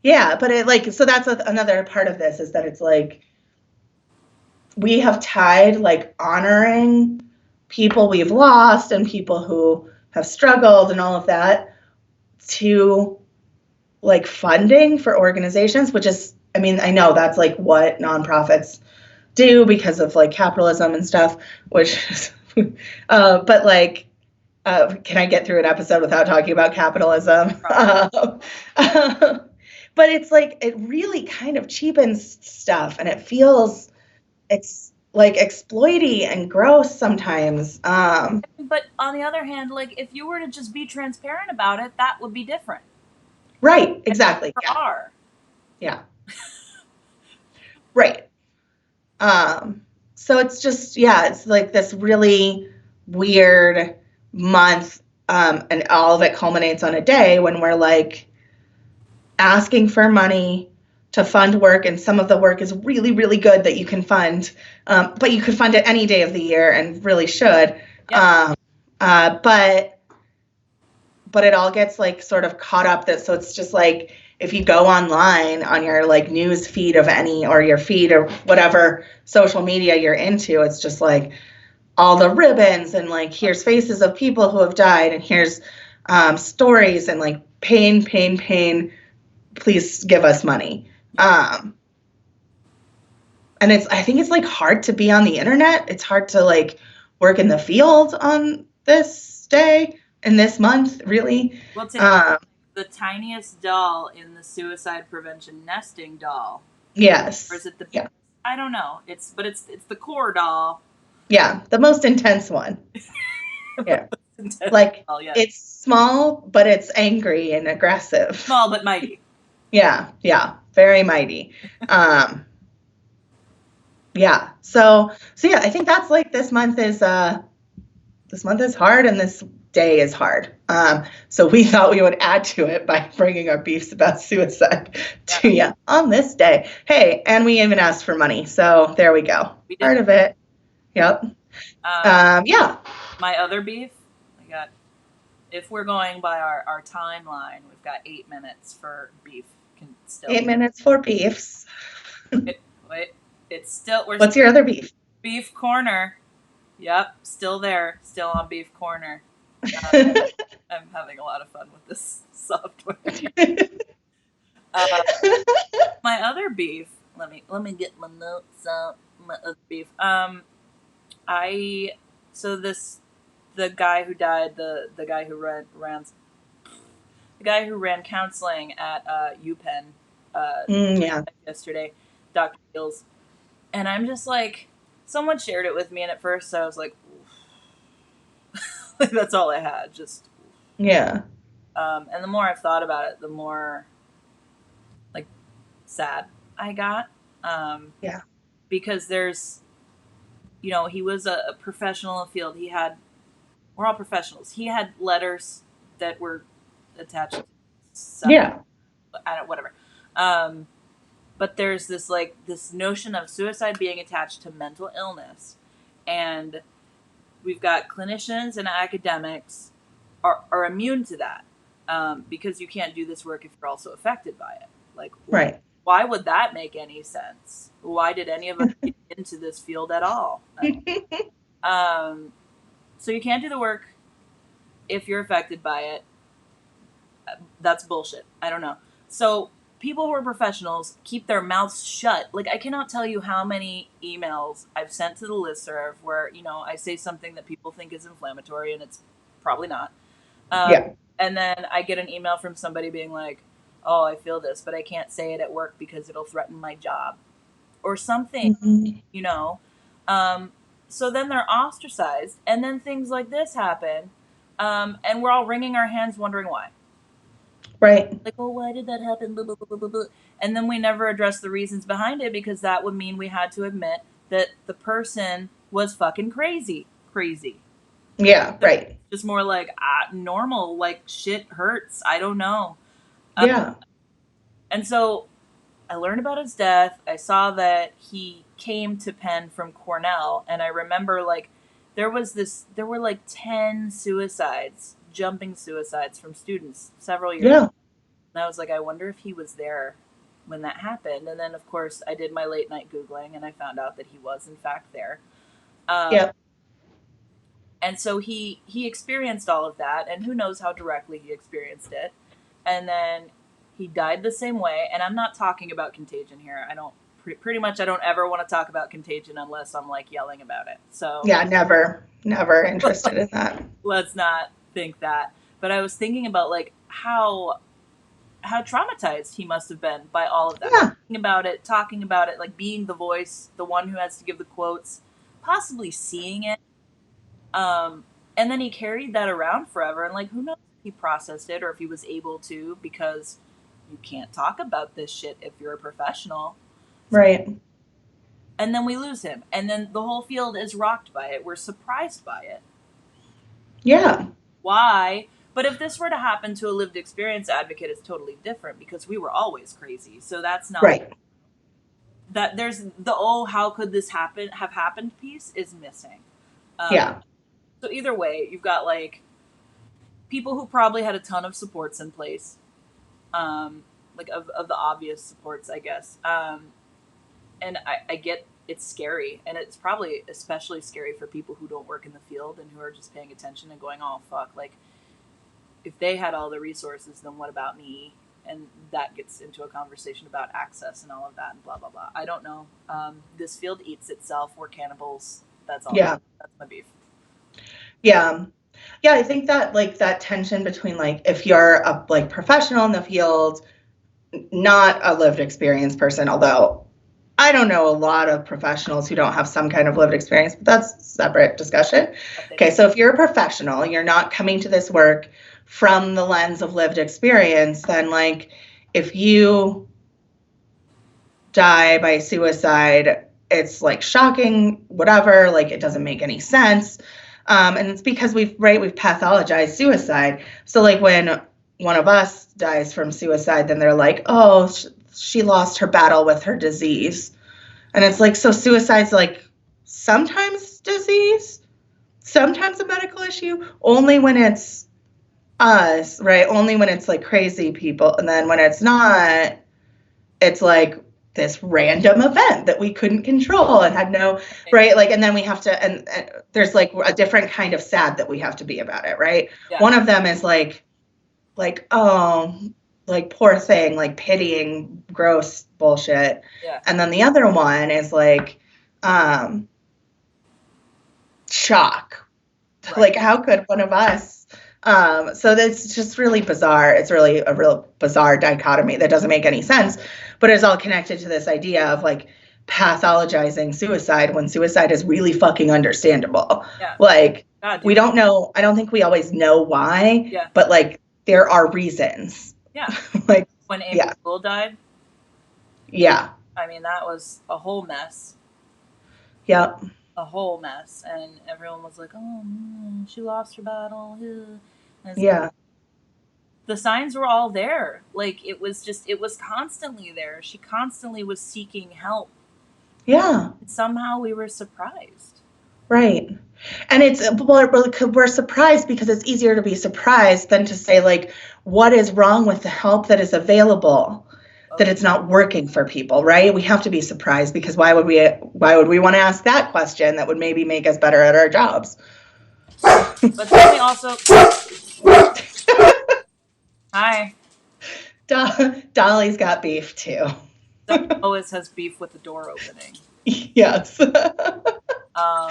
Speaker 1: it so that's another part of this is that it's like we have tied like honoring people we've lost and people who have struggled and all of that, to like funding for organizations, which is, I mean, I know that's like what nonprofits do because of like capitalism and stuff, which is, but like, can I get through an episode without talking about capitalism? But it's like, it really kind of cheapens stuff, and it feels like exploity and gross sometimes.
Speaker 2: But on the other hand, like if you were to just be transparent about it, that would be different.
Speaker 1: Right, exactly.
Speaker 2: Yeah.
Speaker 1: Yeah. Right. So it's just, yeah, it's like this really weird month, and all of it culminates on a day when we're like asking for money to fund work, and some of the work is really, really good that you can fund, but you could fund it any day of the year and really should. Yeah. But it all gets like sort of caught up so it's just like, if you go online on your like news feed of any, or your feed or whatever social media you're into, it's just like all the ribbons and like, here's faces of people who have died, and here's stories and like pain, pain, pain. Please give us money. And I think it's like hard to be on the internet. It's hard to like work in the field on this day and this month, really.
Speaker 2: Well, the tiniest doll in the suicide prevention nesting doll.
Speaker 1: Yes.
Speaker 2: Or is it the? Yeah. I don't know. It's the core doll.
Speaker 1: Yeah, the most intense one. Yeah. Like, it's small, but it's angry and aggressive.
Speaker 2: Small but mighty.
Speaker 1: Yeah, very mighty. Yeah. So yeah, I think that's like, this month is hard, and this day is hard. So we thought we would add to it by bringing our beefs about suicide to you on this day. Hey, and we even asked for money, so there we go. Part of it. Yep. Yeah.
Speaker 2: My other beef, if we're going by our timeline, we've got 8 minutes for beef.
Speaker 1: 8 minutes for beefs.
Speaker 2: It's still.
Speaker 1: What's your other beef?
Speaker 2: Beef corner. Yep, still there. Still on beef corner. I'm having a lot of fun with this software. My other beef. Let me get my notes out. My other beef. The guy who died, the guy who ran counseling at UPenn yesterday, Dr. Fields, and I'm just like, someone shared it with me, and at first I was like, like, that's all I had, just
Speaker 1: yeah.
Speaker 2: And the more I've thought about it, the more like sad I got.
Speaker 1: Yeah.
Speaker 2: Because there's, he was a professional in the field. We're all professionals. He had letters that were attached to some, whatever. But there's this notion of suicide being attached to mental illness, and we've got clinicians and academics are immune to that, because you can't do this work if you're also affected by it. Like,
Speaker 1: right.
Speaker 2: Why would that make any sense? Why did any of us get into this field at all? So you can't do the work if you're affected by it. That's bullshit. I don't know. So people who are professionals keep their mouths shut. Like, I cannot tell you how many emails I've sent to the listserv where, I say something that people think is inflammatory, and it's probably not. And then I get an email from somebody being like, oh, I feel this, but I can't say it at work because it'll threaten my job or something, so then they're ostracized, and then things like this happen, and we're all wringing our hands wondering why.
Speaker 1: Right.
Speaker 2: Like, oh, why did that happen? Blah, blah, blah, blah, blah. And then we never address the reasons behind it, because that would mean we had to admit that the person was fucking crazy.
Speaker 1: Yeah, right.
Speaker 2: Just more like normal, like shit hurts. I don't know.
Speaker 1: Yeah.
Speaker 2: And so I learned about his death. I saw that he came to Penn from Cornell, and I remember there were like 10 jumping suicides from students several years ago. And I was like, I wonder if he was there when that happened. And then, of course, I did my late night Googling, and I found out that he was, in fact, there. And so he experienced all of that, and who knows how directly he experienced it. And then he died the same way. And I'm not talking about contagion here. I don't pretty much I don't ever want to talk about contagion unless I'm like yelling about it. So
Speaker 1: Yeah, never interested in that.
Speaker 2: let's not think that. But I was thinking about like how traumatized he must have been by all of that.
Speaker 1: Yeah.
Speaker 2: Talking about it, like being the voice, the one who has to give the quotes, possibly seeing it. And then he carried that around forever. And like, who knows if he processed it or if he was able to, because you can't talk about this shit if you're a professional.
Speaker 1: Right.
Speaker 2: And then we lose him. And then the whole field is rocked by it. We're surprised by it.
Speaker 1: Yeah.
Speaker 2: Why? But if this were to happen to a lived experience advocate, it's totally different because we were always crazy. So that's not
Speaker 1: right.
Speaker 2: That there's the how could this have happened piece is missing.
Speaker 1: Yeah.
Speaker 2: So either way, you've got like people who probably had a ton of supports in place, like of the obvious supports, I guess. And I get it's scary, and it's probably especially scary for people who don't work in the field and who are just paying attention and going, oh fuck, like if they had all the resources, then what about me? And that gets into a conversation about access and all of that and blah blah blah. I don't know. This field eats itself. We're cannibals. That's all.
Speaker 1: Yeah.
Speaker 2: That's my beef.
Speaker 1: Yeah. Yeah, I think that like that tension between like if you're a like professional in the field, not a lived experience person, although I don't know a lot of professionals who don't have some kind of lived experience, but that's a separate discussion. Okay, so if you're a professional, you're not coming to this work from the lens of lived experience, then like if you die by suicide, it's like shocking, whatever, like it doesn't make any sense. And it's because we've pathologized suicide. So like when one of us dies from suicide, then they're like, oh, she lost her battle with her disease. And it's like, so suicide's like sometimes disease, sometimes a medical issue, only when it's us, right? Only when it's like crazy people. And then when it's not, it's like this random event that we couldn't control and had no, right? Like, and then we have to, and there's like a different kind of sad that we have to be about it, right? Yeah. One of them is like, oh, like poor thing, like pitying, gross bullshit.
Speaker 2: Yeah.
Speaker 1: And then the other one is like, shock. Right. Like, how could one of us? So that's just really bizarre. It's really a real bizarre dichotomy that doesn't make any sense, but it's all connected to this idea of like pathologizing suicide when suicide is really fucking understandable.
Speaker 2: Yeah.
Speaker 1: Like, we don't know. I don't think we always know why,
Speaker 2: yeah.
Speaker 1: But like there are reasons.
Speaker 2: Yeah.
Speaker 1: Like
Speaker 2: when Amy Poole died.
Speaker 1: Yeah.
Speaker 2: I mean, that was a whole mess.
Speaker 1: Yep.
Speaker 2: A whole mess. And everyone was like, oh, she lost her battle.
Speaker 1: Yeah.
Speaker 2: The signs were all there. Like, it was constantly there. She constantly was seeking help.
Speaker 1: Yeah.
Speaker 2: And somehow we were surprised.
Speaker 1: Right. And we're surprised because it's easier to be surprised than to say, like, what is wrong with the help that is available, that it's not working for people, right? We have to be surprised because why would we want to ask that question that would maybe make us better at our jobs?
Speaker 2: But then we also... Hi.
Speaker 1: Dolly's got beef, too.
Speaker 2: Dolly always has beef with the door opening.
Speaker 1: Yes. I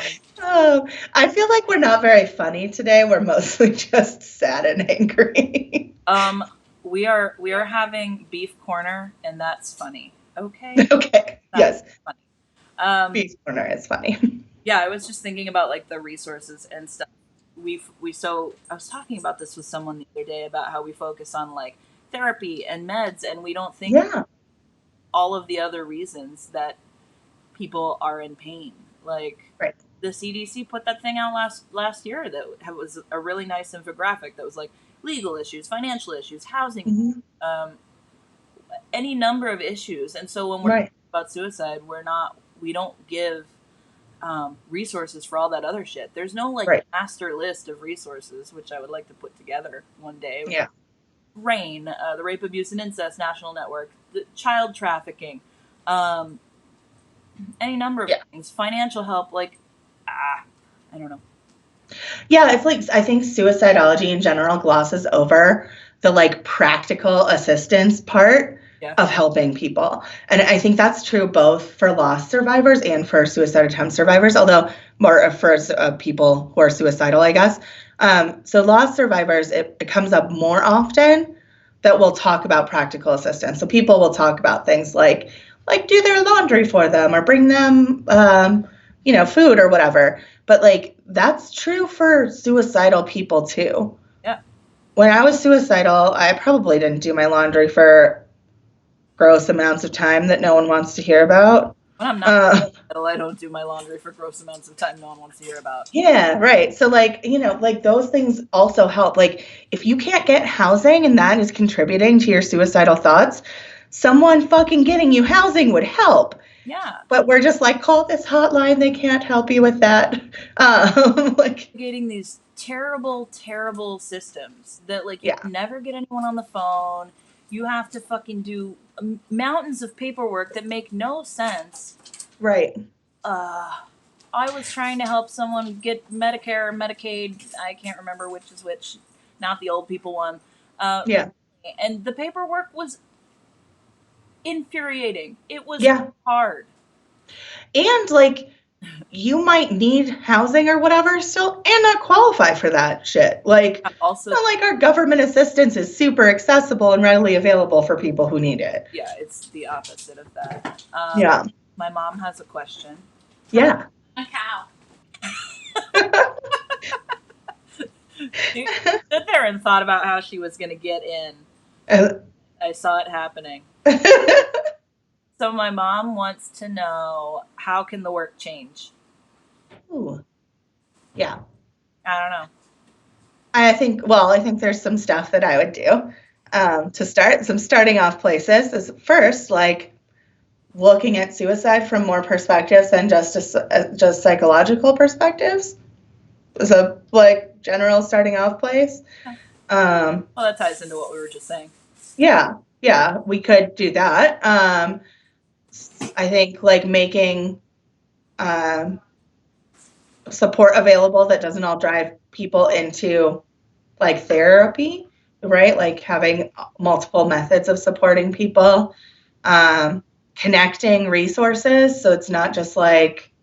Speaker 1: feel like we're not very funny today. We're mostly just sad and angry.
Speaker 2: We are having beef corner, and that's funny. Okay.
Speaker 1: Okay.
Speaker 2: That's
Speaker 1: funny. Beef corner is funny.
Speaker 2: Yeah, I was just thinking about like the resources and stuff. I was talking about this with someone the other day about how we focus on like therapy and meds, and we don't think all of the other reasons that people are in pain. Like the CDC put that thing out last year that was a really nice infographic that was like legal issues, financial issues, housing, any number of issues. And so when we're talking about suicide, we don't give resources for all that other shit. There's no like master list of resources, which I would like to put together one day.
Speaker 1: Yeah.
Speaker 2: RAIN, the Rape, Abuse, and Incest National Network, the child trafficking, any number of things, financial help, like, I don't know.
Speaker 1: Yeah, it's like I think suicidology in general glosses over the like practical assistance part
Speaker 2: Yeah.
Speaker 1: of helping people. And I think that's true both for loss survivors and for suicide attempt survivors, although more for people who are suicidal, I guess. So loss survivors, it comes up more often that we'll talk about practical assistance. So people will talk about things like do their laundry for them or bring them food or whatever. But like that's true for suicidal people too.
Speaker 2: Yeah.
Speaker 1: When I was suicidal, I probably didn't do my laundry for gross amounts of time that no one wants to hear about.
Speaker 2: When I'm not suicidal, I don't do my laundry for gross amounts of time no one wants to hear about.
Speaker 1: Yeah, right. So like, like those things also help. Like if you can't get housing and that is contributing to your suicidal thoughts, someone fucking getting you housing would help.
Speaker 2: Yeah.
Speaker 1: But we're just like, call this hotline. They can't help you with that. Like
Speaker 2: getting these terrible, terrible systems that like you
Speaker 1: yeah.
Speaker 2: never get anyone on the phone. You have to fucking do mountains of paperwork that make no sense.
Speaker 1: Right.
Speaker 2: I was trying to help someone get Medicare or Medicaid. I can't remember which is which. Not the old people one.
Speaker 1: Yeah.
Speaker 2: And the paperwork was infuriating. It was
Speaker 1: Yeah.
Speaker 2: hard.
Speaker 1: And like you might need housing or whatever still and not qualify for that shit. Like
Speaker 2: also,
Speaker 1: it's not like our government assistance is super accessible and readily available for people who need it.
Speaker 2: Yeah, it's the opposite of that.
Speaker 1: Yeah.
Speaker 2: My mom has a question.
Speaker 1: Yeah.
Speaker 2: A cow. She stood there and thought about how she was going to get in. I saw it happening. So my mom wants to know, how can the work change?
Speaker 1: Ooh. Yeah.
Speaker 2: I don't know.
Speaker 1: I think there's some stuff that I would do to start. Some starting off places is first, like looking at suicide from more perspectives than just psychological perspectives. Is a like general starting off place.
Speaker 2: Well, that ties into what we were just saying.
Speaker 1: Yeah, we could do that. I think like making support available that doesn't all drive people into like therapy, right? Like having multiple methods of supporting people, connecting resources. So it's not just like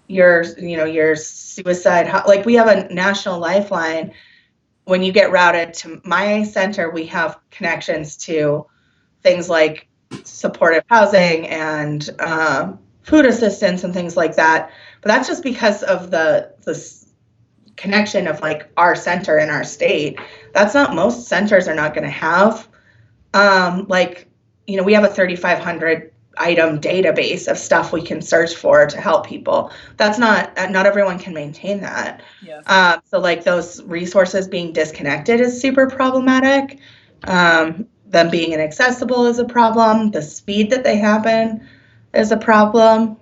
Speaker 1: your suicide, like we have a national lifeline. When you get routed to my center, we have connections to things like supportive housing and food assistance and things like that. But that's just because of the connection of like our center in our state. That's not, most centers are not going to have we have a 3,500 item database of stuff we can search for to help people. That's not everyone can maintain that.
Speaker 2: Yeah.
Speaker 1: So like those resources being disconnected is super problematic. Them being inaccessible is a problem. The speed that they happen is a problem.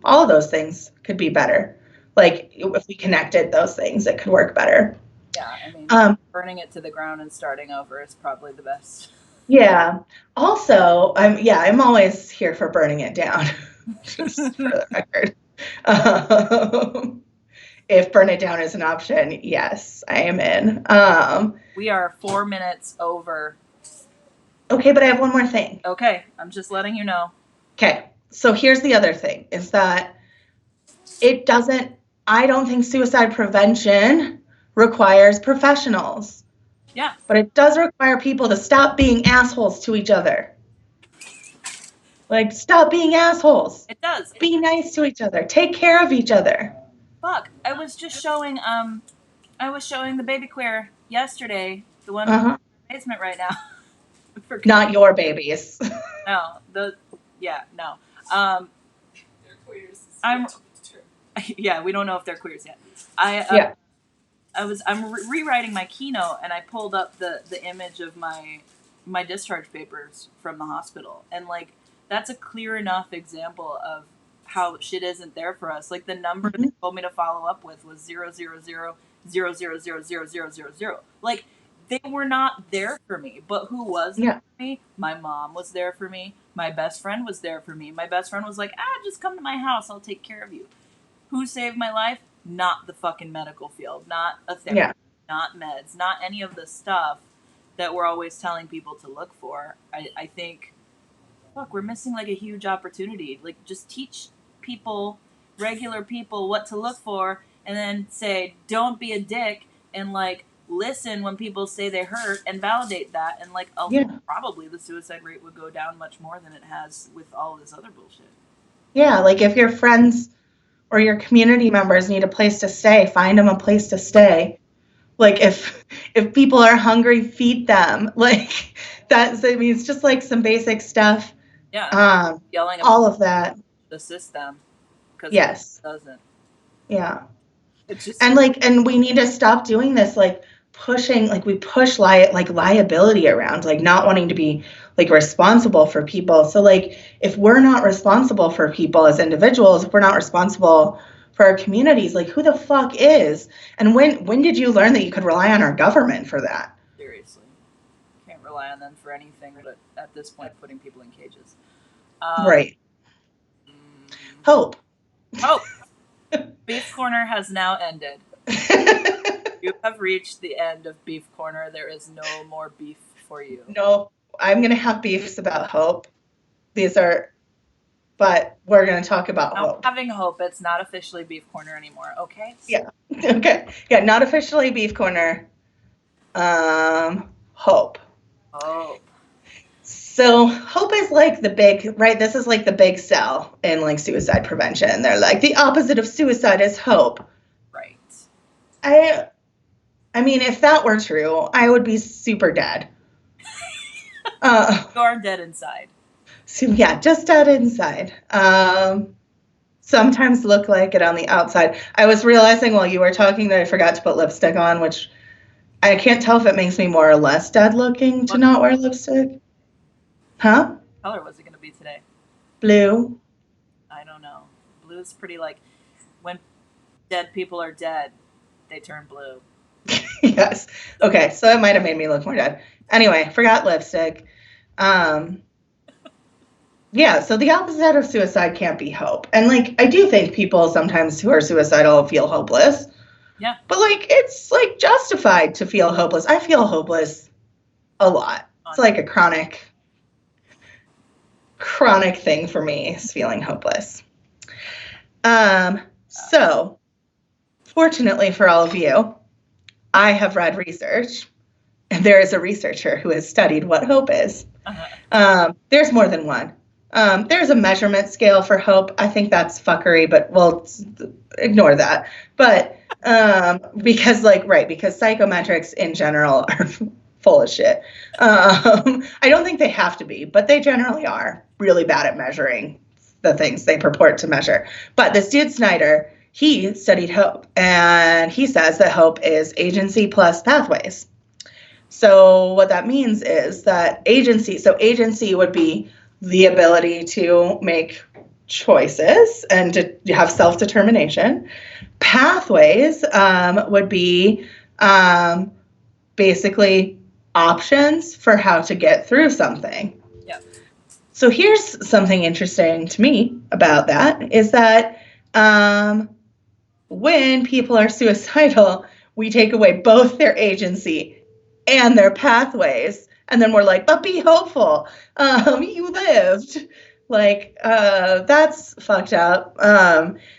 Speaker 1: All of those things could be better. Like if we connected those things, it could work better.
Speaker 2: Yeah, I mean, burning it to the ground and starting over is probably the best.
Speaker 1: Yeah. Also, I'm always here for burning it down, just for the record. If burn it down is an option, yes, I am in.
Speaker 2: We are 4 minutes over.
Speaker 1: Okay, but I have one more thing.
Speaker 2: Okay, I'm just letting you know.
Speaker 1: Okay, so here's the other thing, is that I don't think suicide prevention requires professionals.
Speaker 2: Yeah.
Speaker 1: But it does require people to stop being assholes to each other. Like, stop being assholes.
Speaker 2: It does.
Speaker 1: Be nice to each other. Take care of each other.
Speaker 2: Fuck. I was just showing the baby queer yesterday. The one in the basement right now.
Speaker 1: Not your babies.
Speaker 2: No. No.
Speaker 3: They're queers.
Speaker 2: Yeah, we don't know if they're queers yet. I'm rewriting my keynote, and I pulled up the image of my discharge papers from the hospital, and like that's a clear enough example of how shit isn't there for us. Like the number they told me to follow up with was 000000000. Like they were not there for me, but who was there for me? My mom was there for me. My best friend was there for me. My best friend was like, just come to my house. I'll take care of you. Who saved my life?
Speaker 3: not the fucking medical field, not a therapy, not meds, not any of the stuff that we're always telling people to look for. I think, fuck, we're missing like a huge opportunity. Like, just teach people, regular people, what to look for, and then say, don't be a dick, and like listen when people say they hurt and validate that, and like probably the suicide rate would go down much more than it has with all this other bullshit.
Speaker 1: Yeah, like if your friends or your community members need a place to stay, find them a place to stay. Like if people are hungry, feed them. Like that's, I mean, it's just like some basic stuff.
Speaker 3: Yeah. Yelling
Speaker 1: all of that.
Speaker 3: The system.
Speaker 1: Yes.
Speaker 3: It doesn't.
Speaker 1: Yeah.
Speaker 3: It's just,
Speaker 1: and we need to stop doing this, like pushing, like we push liability around, like not wanting to be like responsible for people. So like if we're not responsible for people as individuals, if we're not responsible for our communities, like who the fuck is? And when did you learn that you could rely on our government for that?
Speaker 3: Seriously. Can't rely on them for anything, but at this point putting people in cages.
Speaker 1: Right. Hope.
Speaker 3: Beef Corner has now ended. You have reached the end of Beef Corner. There is no more beef for you.
Speaker 1: No, I'm going to have beefs about hope. But we're going to talk about hope.
Speaker 3: Having hope. It's not officially Beef Corner anymore, okay?
Speaker 1: Yeah. Okay. Yeah, not officially Beef Corner. Hope. So hope is like the big, right? This is like the big sell in like suicide prevention. They're like, the opposite of suicide is hope.
Speaker 3: Right.
Speaker 1: I mean, if that were true, I would be super dead.
Speaker 3: You're dead inside.
Speaker 1: So yeah, just dead inside. Sometimes look like it on the outside. I was realizing while you were talking that I forgot to put lipstick on, which I can't tell if it makes me more or less dead looking to not wear lipstick. Huh?
Speaker 3: What color was it going to be today?
Speaker 1: Blue.
Speaker 3: I don't know. Blue is pretty like when dead people are dead, they turn blue.
Speaker 1: Yes. Okay, so it might have made me look more dead. Anyway, forgot lipstick. Yeah, so the opposite of suicide can't be hope. And like I do think people sometimes who are suicidal feel hopeless.
Speaker 3: Yeah.
Speaker 1: But like it's like justified to feel hopeless. I feel hopeless a lot. It's like a chronic thing for me, is feeling hopeless. So fortunately for all of you, I have read research, and there is a researcher who has studied what hope is. There's more than one. There's a measurement scale for hope. I think that's fuckery, but we'll ignore that. But because psychometrics in general are full of shit. I don't think they have to be, but they generally are really bad at measuring the things they purport to measure. But this dude Snyder, he studied hope, and he says that hope is agency plus pathways. So what that means is that agency would be the ability to make choices and to have self-determination. Pathways would be basically options for how to get through something.
Speaker 3: Yep.
Speaker 1: So here's something interesting to me about that, is that when people are suicidal, we take away both their agency and their pathways. And then we're like, but be hopeful. You lived. Like, that's fucked up.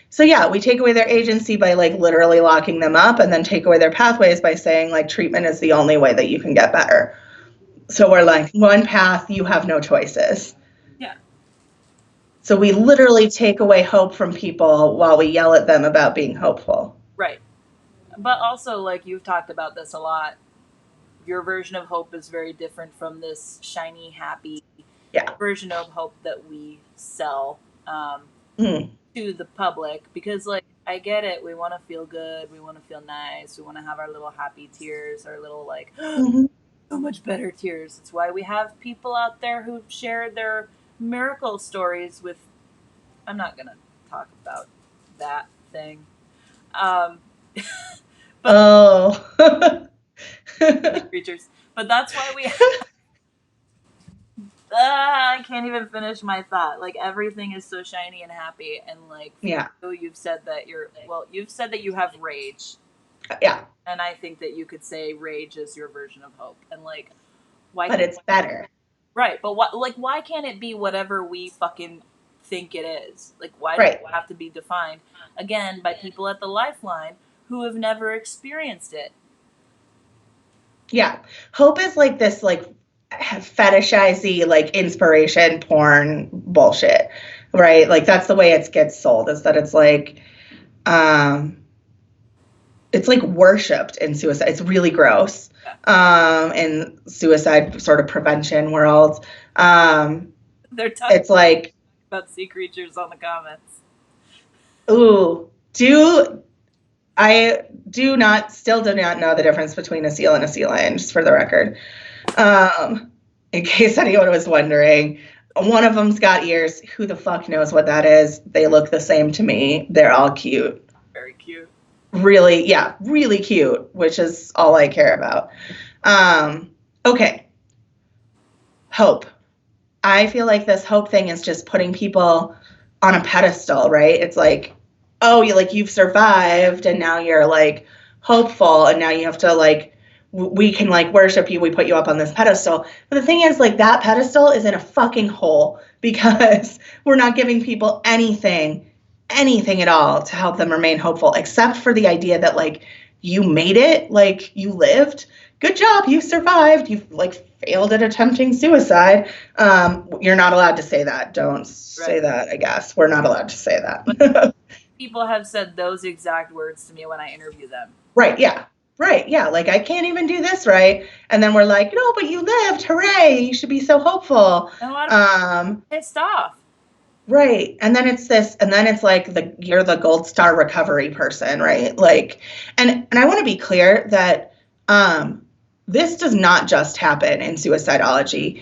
Speaker 1: So yeah, we take away their agency by like literally locking them up, and then take away their pathways by saying like treatment is the only way that you can get better. So we're like, one path, you have no choices.
Speaker 3: Yeah.
Speaker 1: So we literally take away hope from people while we yell at them about being hopeful.
Speaker 3: Right. But also, like, you've talked about this a lot. Your version of hope is very different from this shiny, happy version of hope that we sell to the public. Because, like, I get it. We want to feel good. We want to feel nice. We want to have our little happy tears, our little, like, so much better tears. It's why we have people out there who share their miracle stories with... I'm not going to talk about that thing. Creatures. But that's why we have I can't even finish my thought. Like, everything is so shiny and happy, and like, you've said that you've said that you have rage.
Speaker 1: Yeah.
Speaker 3: And I think that you could say rage is your version of hope. And like,
Speaker 1: but it's better.
Speaker 3: Right, but why can't it be whatever we fucking think it is? Like, why does it have to be defined again by people at the Lifeline who have never experienced it?
Speaker 1: Yeah, hope is like this like fetishizy like inspiration porn bullshit, right? Like that's the way it gets sold, is that it's like worshipped in suicide. It's really gross. In suicide sort of prevention world.
Speaker 3: They're talking
Speaker 1: it's like
Speaker 3: about sea creatures on the comments.
Speaker 1: Ooh, I do not know the difference between a seal and a sea lion, just for the record. In case anyone was wondering, one of them's got ears. Who the fuck knows what that is? They look the same to me. They're all cute.
Speaker 3: Very cute.
Speaker 1: Really cute, which is all I care about. Okay. Hope. I feel like this hope thing is just putting people on a pedestal, right? It's like, oh, you've survived and now you're like hopeful and now you have to like, we can like worship you. We put you up on this pedestal. But the thing is, like, that pedestal is in a fucking hole because we're not giving people anything at all to help them remain hopeful, except for the idea that like you made it, like you lived. Good job. You survived. You've like failed at attempting suicide. You're not allowed to say that. Don't say that, I guess. We're not allowed to say that.
Speaker 3: People have said those exact words to me when I interview them.
Speaker 1: Right. Yeah. Like, I can't even do this right. And then we're like, no, but you lived. Hooray. You should be so hopeful.
Speaker 3: And a lot of people pissed off.
Speaker 1: Right. And then it's like you're the gold star recovery person, right? Like, and I want to be clear that this does not just happen in suicidology.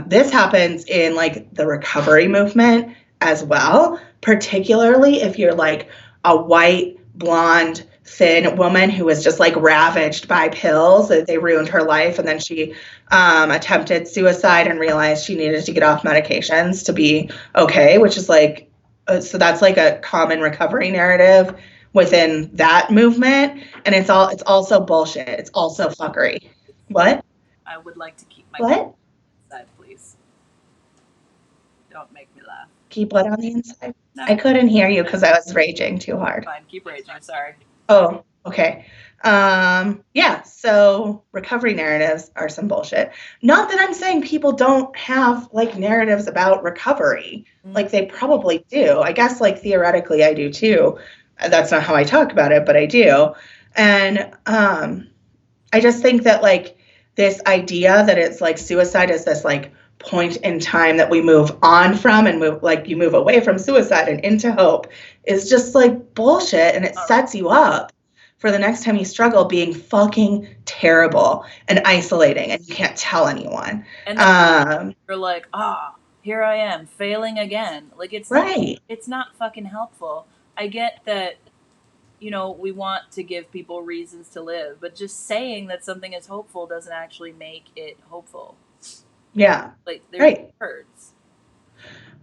Speaker 1: This happens in like the recovery movement as well, particularly if you're like a white, blonde, thin woman who was just like ravaged by pills, that they ruined her life. And then she attempted suicide and realized she needed to get off medications to be okay, which is like, so that's like a common recovery narrative within that movement. And it's also bullshit. It's also fuckery. What?
Speaker 3: I would like to keep my inside, please. Don't make me laugh.
Speaker 1: Keep what on the inside? No. I couldn't hear you because I was raging too hard.
Speaker 3: Fine, keep raging. I'm sorry.
Speaker 1: Oh, okay. Yeah, so recovery narratives are some bullshit. Not that I'm saying people don't have like narratives about recovery. Like they probably do. I guess like theoretically I do too. That's not how I talk about it, but I do. And I just think that like this idea that it's like suicide is this like point in time that we move on from and you move away from suicide and into hope is just like bullshit, and it sets you up for the next time you struggle being fucking terrible and isolating and you can't tell anyone. And
Speaker 3: then you're like, here I am failing again. Like it's not fucking helpful. I get that, we want to give people reasons to live, but just saying that something is hopeful doesn't actually make it hopeful.
Speaker 1: Yeah.
Speaker 3: Like they're words.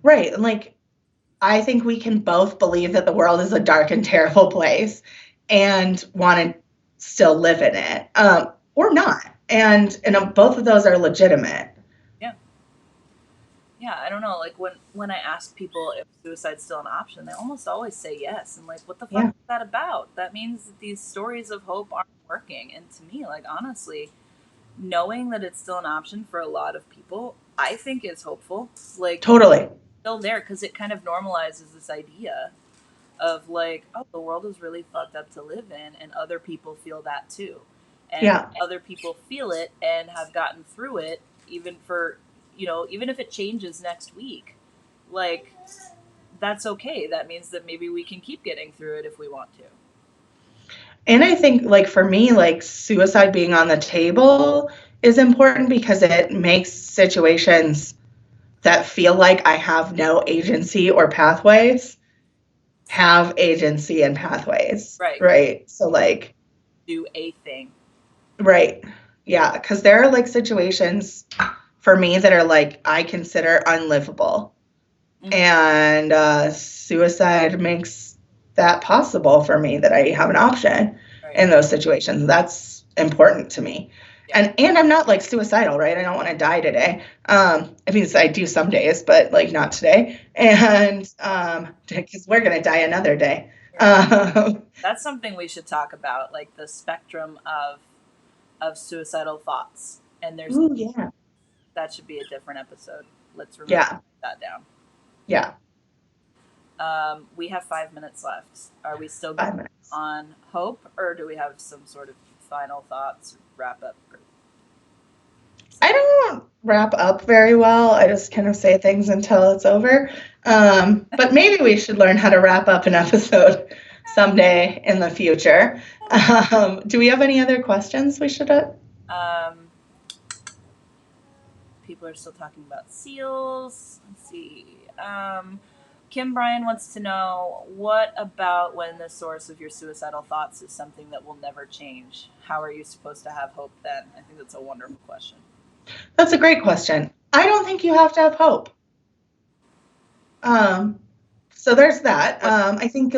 Speaker 1: Right. And like, I think we can both believe that the world is a dark and terrible place and want to still live in it, or not. And both of those are legitimate.
Speaker 3: Yeah. Yeah. I don't know. Like when I ask people if suicide's still an option, they almost always say yes. And like, what the fuck is that about? That means that these stories of hope aren't working. And to me, like, honestly, knowing that it's still an option for a lot of people, I think is hopeful. Like,
Speaker 1: totally
Speaker 3: still there, because it kind of normalizes this idea of like, oh, the world is really fucked up to live in, and other people feel that too, and other people feel it and have gotten through it, even if it changes next week, like, that's okay. That means that maybe we can keep getting through it if we want to.
Speaker 1: And I think, like, for me, like, suicide being on the table is important because it makes situations that feel like I have no agency or pathways have agency and pathways. Right. So, like,
Speaker 3: do a thing.
Speaker 1: Right. Yeah. Because there are, like, situations for me that are like I consider unlivable. And suicide makes that possible for me, that I have an option in those situations. That's important to me. And I'm not like suicidal, right? I don't want to die today. I mean, I do some days, but like not today. And because we're going to die another day.
Speaker 3: That's something we should talk about, like the spectrum of suicidal thoughts. And there's that should be a different episode. Let's remember that down.
Speaker 1: Yeah.
Speaker 3: We have 5 minutes left. Are we still going on hope, or do we have some sort of final thoughts, wrap up?
Speaker 1: I don't wrap up very well. I just kind of say things until it's over. But maybe we should learn how to wrap up an episode someday in the future. Do we have any other questions we should
Speaker 3: People are still talking about seals. Let's see. Kim Bryan wants to know, what about when the source of your suicidal thoughts is something that will never change? How are you supposed to have hope then? I think that's a wonderful question.
Speaker 1: That's a great question. I don't think you have to have hope. So there's that. I think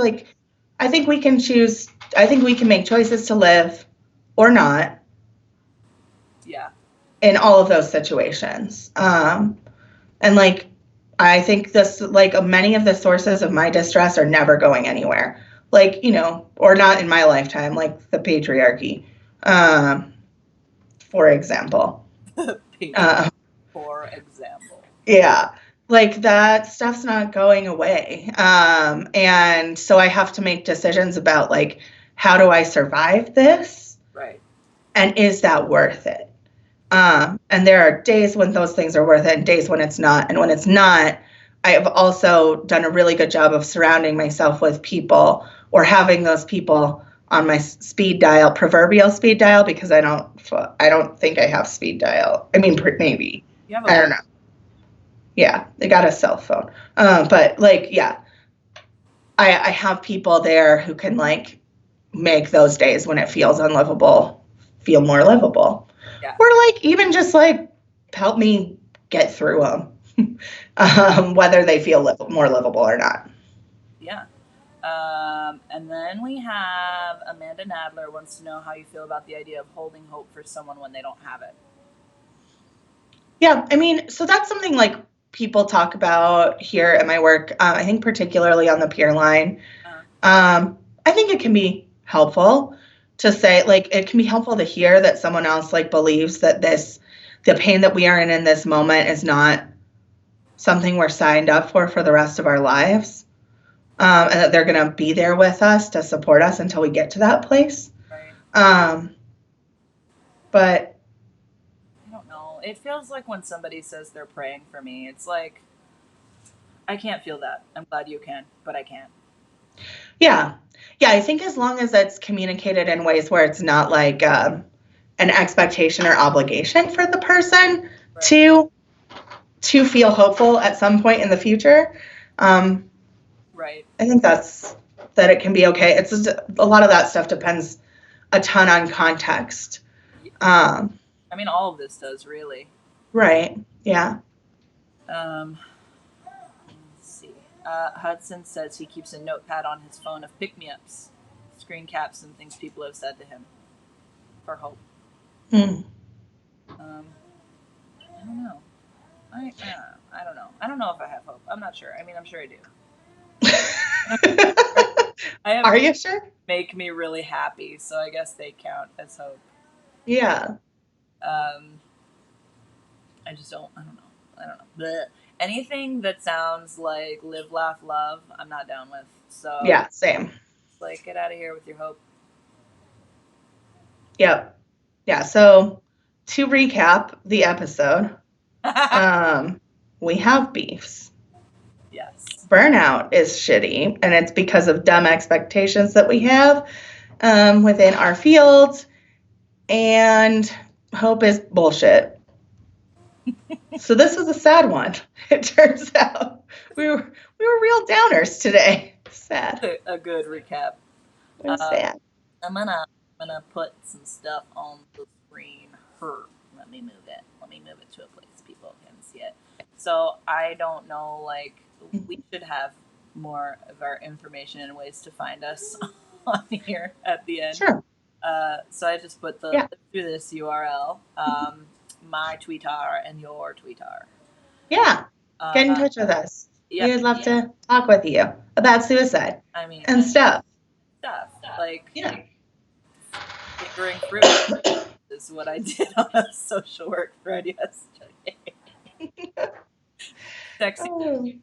Speaker 1: we can choose. I think we can make choices to live or not.
Speaker 3: Yeah.
Speaker 1: In all of those situations. And like, I think this, like many of the sources of my distress are never going anywhere. Like, or not in my lifetime, like the patriarchy, for example.
Speaker 3: For example.
Speaker 1: Yeah. Like that stuff's not going away. And so I have to make decisions about like, how do I survive this?
Speaker 3: Right.
Speaker 1: And is that worth it? And there are days when those things are worth it and days when it's not. And when it's not, I have also done a really good job of surrounding myself with people or having those people on my speed dial, proverbial speed dial, because I don't think I have speed dial. I mean, maybe. I don't know. Yeah, I got a cell phone. But like, yeah, I have people there who can like make those days when it feels unlivable feel more livable. Yeah. Or like even just like help me get through them, whether they feel more livable or not.
Speaker 3: Yeah. And then we have Amanda Nadler wants to know how you feel about the idea of holding hope for someone when they don't have it.
Speaker 1: Yeah, I mean, so that's something like people talk about here at my work. I think particularly on the peer line. I think it can be helpful to say, like, it can be helpful to hear that someone else like believes that the pain that we are in this moment is not something we're signed up for the rest of our lives. And that they're going to be there with us to support us until we get to that place.
Speaker 3: Right.
Speaker 1: But
Speaker 3: I don't know. It feels like when somebody says they're praying for me, it's like, I can't feel that. I'm glad you can, but I can't.
Speaker 1: Yeah. Yeah, I think as long as it's communicated in ways where it's not like an expectation or obligation for the person to feel hopeful at some point in the future.
Speaker 3: Right.
Speaker 1: I think that it can be okay. It's just, a lot of that stuff depends a ton on context.
Speaker 3: I mean, all of this does, really.
Speaker 1: Right. Yeah.
Speaker 3: Let's see. Hudson says he keeps a notepad on his phone of pick-me-ups, screen caps, and things people have said to him for hope.
Speaker 1: I
Speaker 3: don't know. I don't know. I don't know if I have hope. I'm not sure. I mean, I'm sure I do.
Speaker 1: Are you sure?
Speaker 3: Make me really happy, so I guess they count as hope.
Speaker 1: Yeah.
Speaker 3: I just don't. I don't know. Blech. Anything that sounds like live, laugh, love, I'm not down with. So
Speaker 1: yeah, same.
Speaker 3: Like, get out of here with your hope.
Speaker 1: Yep. Yeah. So to recap the episode, we have beefs.
Speaker 3: Yes.
Speaker 1: Burnout is shitty, and it's because of dumb expectations that we have within our field, and hope is bullshit. So this was a sad one. It turns out we were real downers today. Sad.
Speaker 3: A good recap.
Speaker 1: It was sad.
Speaker 3: I'm gonna put some stuff on the screen. Let me move it. Let me move it to a place people So I don't know, like, we should have more of our information and ways to find us on here at the end.
Speaker 1: Sure.
Speaker 3: So I just put through this URL, my Twitter and your Twitter.
Speaker 1: Yeah. Get in touch with us. We would love to talk with you about suicide.
Speaker 3: I mean,
Speaker 1: and stuff.
Speaker 3: Like,
Speaker 1: yeah.
Speaker 3: Fingering fruit is what I did on a social work thread yesterday. Sexy.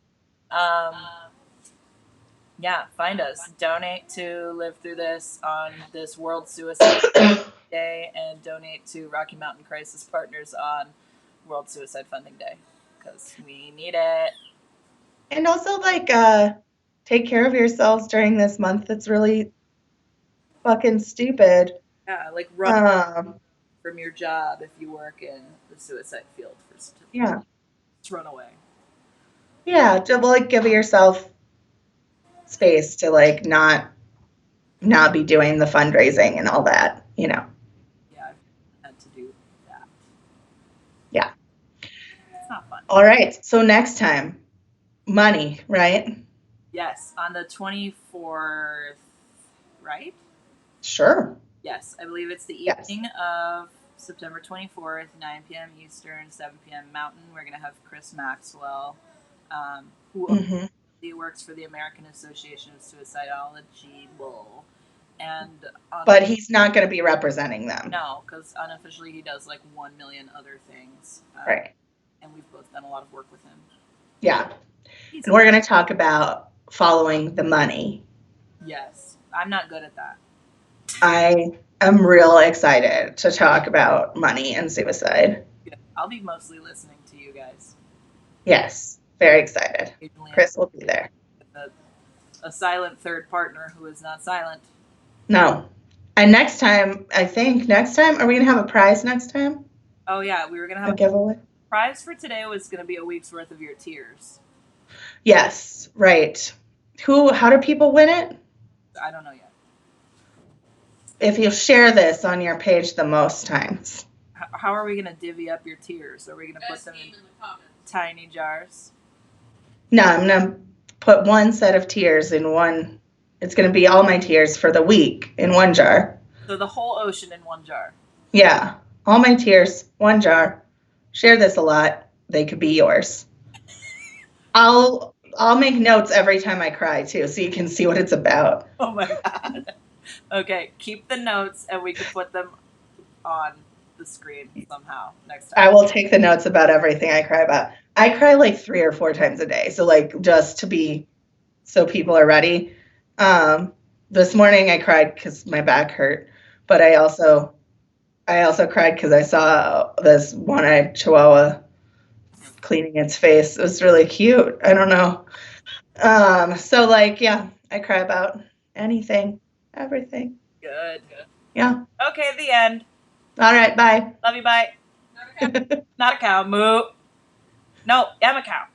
Speaker 3: Yeah, find us. Donate to Live Through This on this World Suicide Day, and donate to Rocky Mountain Crisis Partners on World Suicide Funding Day, because we need it.
Speaker 1: And also, like, take care of yourselves during this month. That's really fucking stupid.
Speaker 3: Yeah, like run from your job if you work in the suicide field for just run away.
Speaker 1: Yeah, to like give yourself space to like not be doing the fundraising and all that, you know.
Speaker 3: Yeah, I've had to do that.
Speaker 1: Yeah.
Speaker 3: It's not fun.
Speaker 1: All right. So next time, money, right?
Speaker 3: Yes, on the 24th, right?
Speaker 1: Sure.
Speaker 3: Yes, I believe it's the evening of September 24th, 9 p.m. Eastern, 7 p.m. Mountain. We're going to have Chris Maxwell, who works for the American Association of Suicidology. And
Speaker 1: but he's not going to be representing them.
Speaker 3: No, because unofficially he does like 1 million other things.
Speaker 1: Right.
Speaker 3: And we've both done a lot of work with him.
Speaker 1: Yeah. And we're going to talk about following the money.
Speaker 3: Yes. I'm not good at that.
Speaker 1: I am real excited to talk about money and suicide.
Speaker 3: Good. I'll be mostly listening to you guys.
Speaker 1: Yes. Very excited. Chris will be there.
Speaker 3: A silent third partner who is not silent.
Speaker 1: No. And next time, are we going to have a prize next time?
Speaker 3: Oh, yeah. We were going to have
Speaker 1: a giveaway.
Speaker 3: Prize for today was going to be a week's worth of your tears.
Speaker 1: Yes. Right. How do people win it?
Speaker 3: I don't know yet.
Speaker 1: If you share this on your page the most times.
Speaker 3: How are we going to divvy up your tears? Are we going to put them in the tiny jars?
Speaker 1: No, I'm going to put one set of tears in one. It's going to be all my tears for the week in one jar.
Speaker 3: So the whole ocean in one jar.
Speaker 1: Yeah. All my tears, one jar. Share this a lot. They could be yours. I'll make notes every time I cry too, so you can see what it's about.
Speaker 3: Oh my God. Okay, keep the notes and we can put them on the screen somehow next time.
Speaker 1: I will take the notes about everything I cry about. I cry like 3 or 4 times a day. So like just to be, so people are ready. This morning I cried because my back hurt, but I also cried because I saw this one-eyed chihuahua cleaning its face. It was really cute. I don't know. So like, yeah, I cry about anything, everything.
Speaker 3: Good.
Speaker 1: Yeah.
Speaker 3: Okay, the end.
Speaker 1: All right, bye.
Speaker 3: Love you, bye. Not a cow. Moo. No, I'm a cow.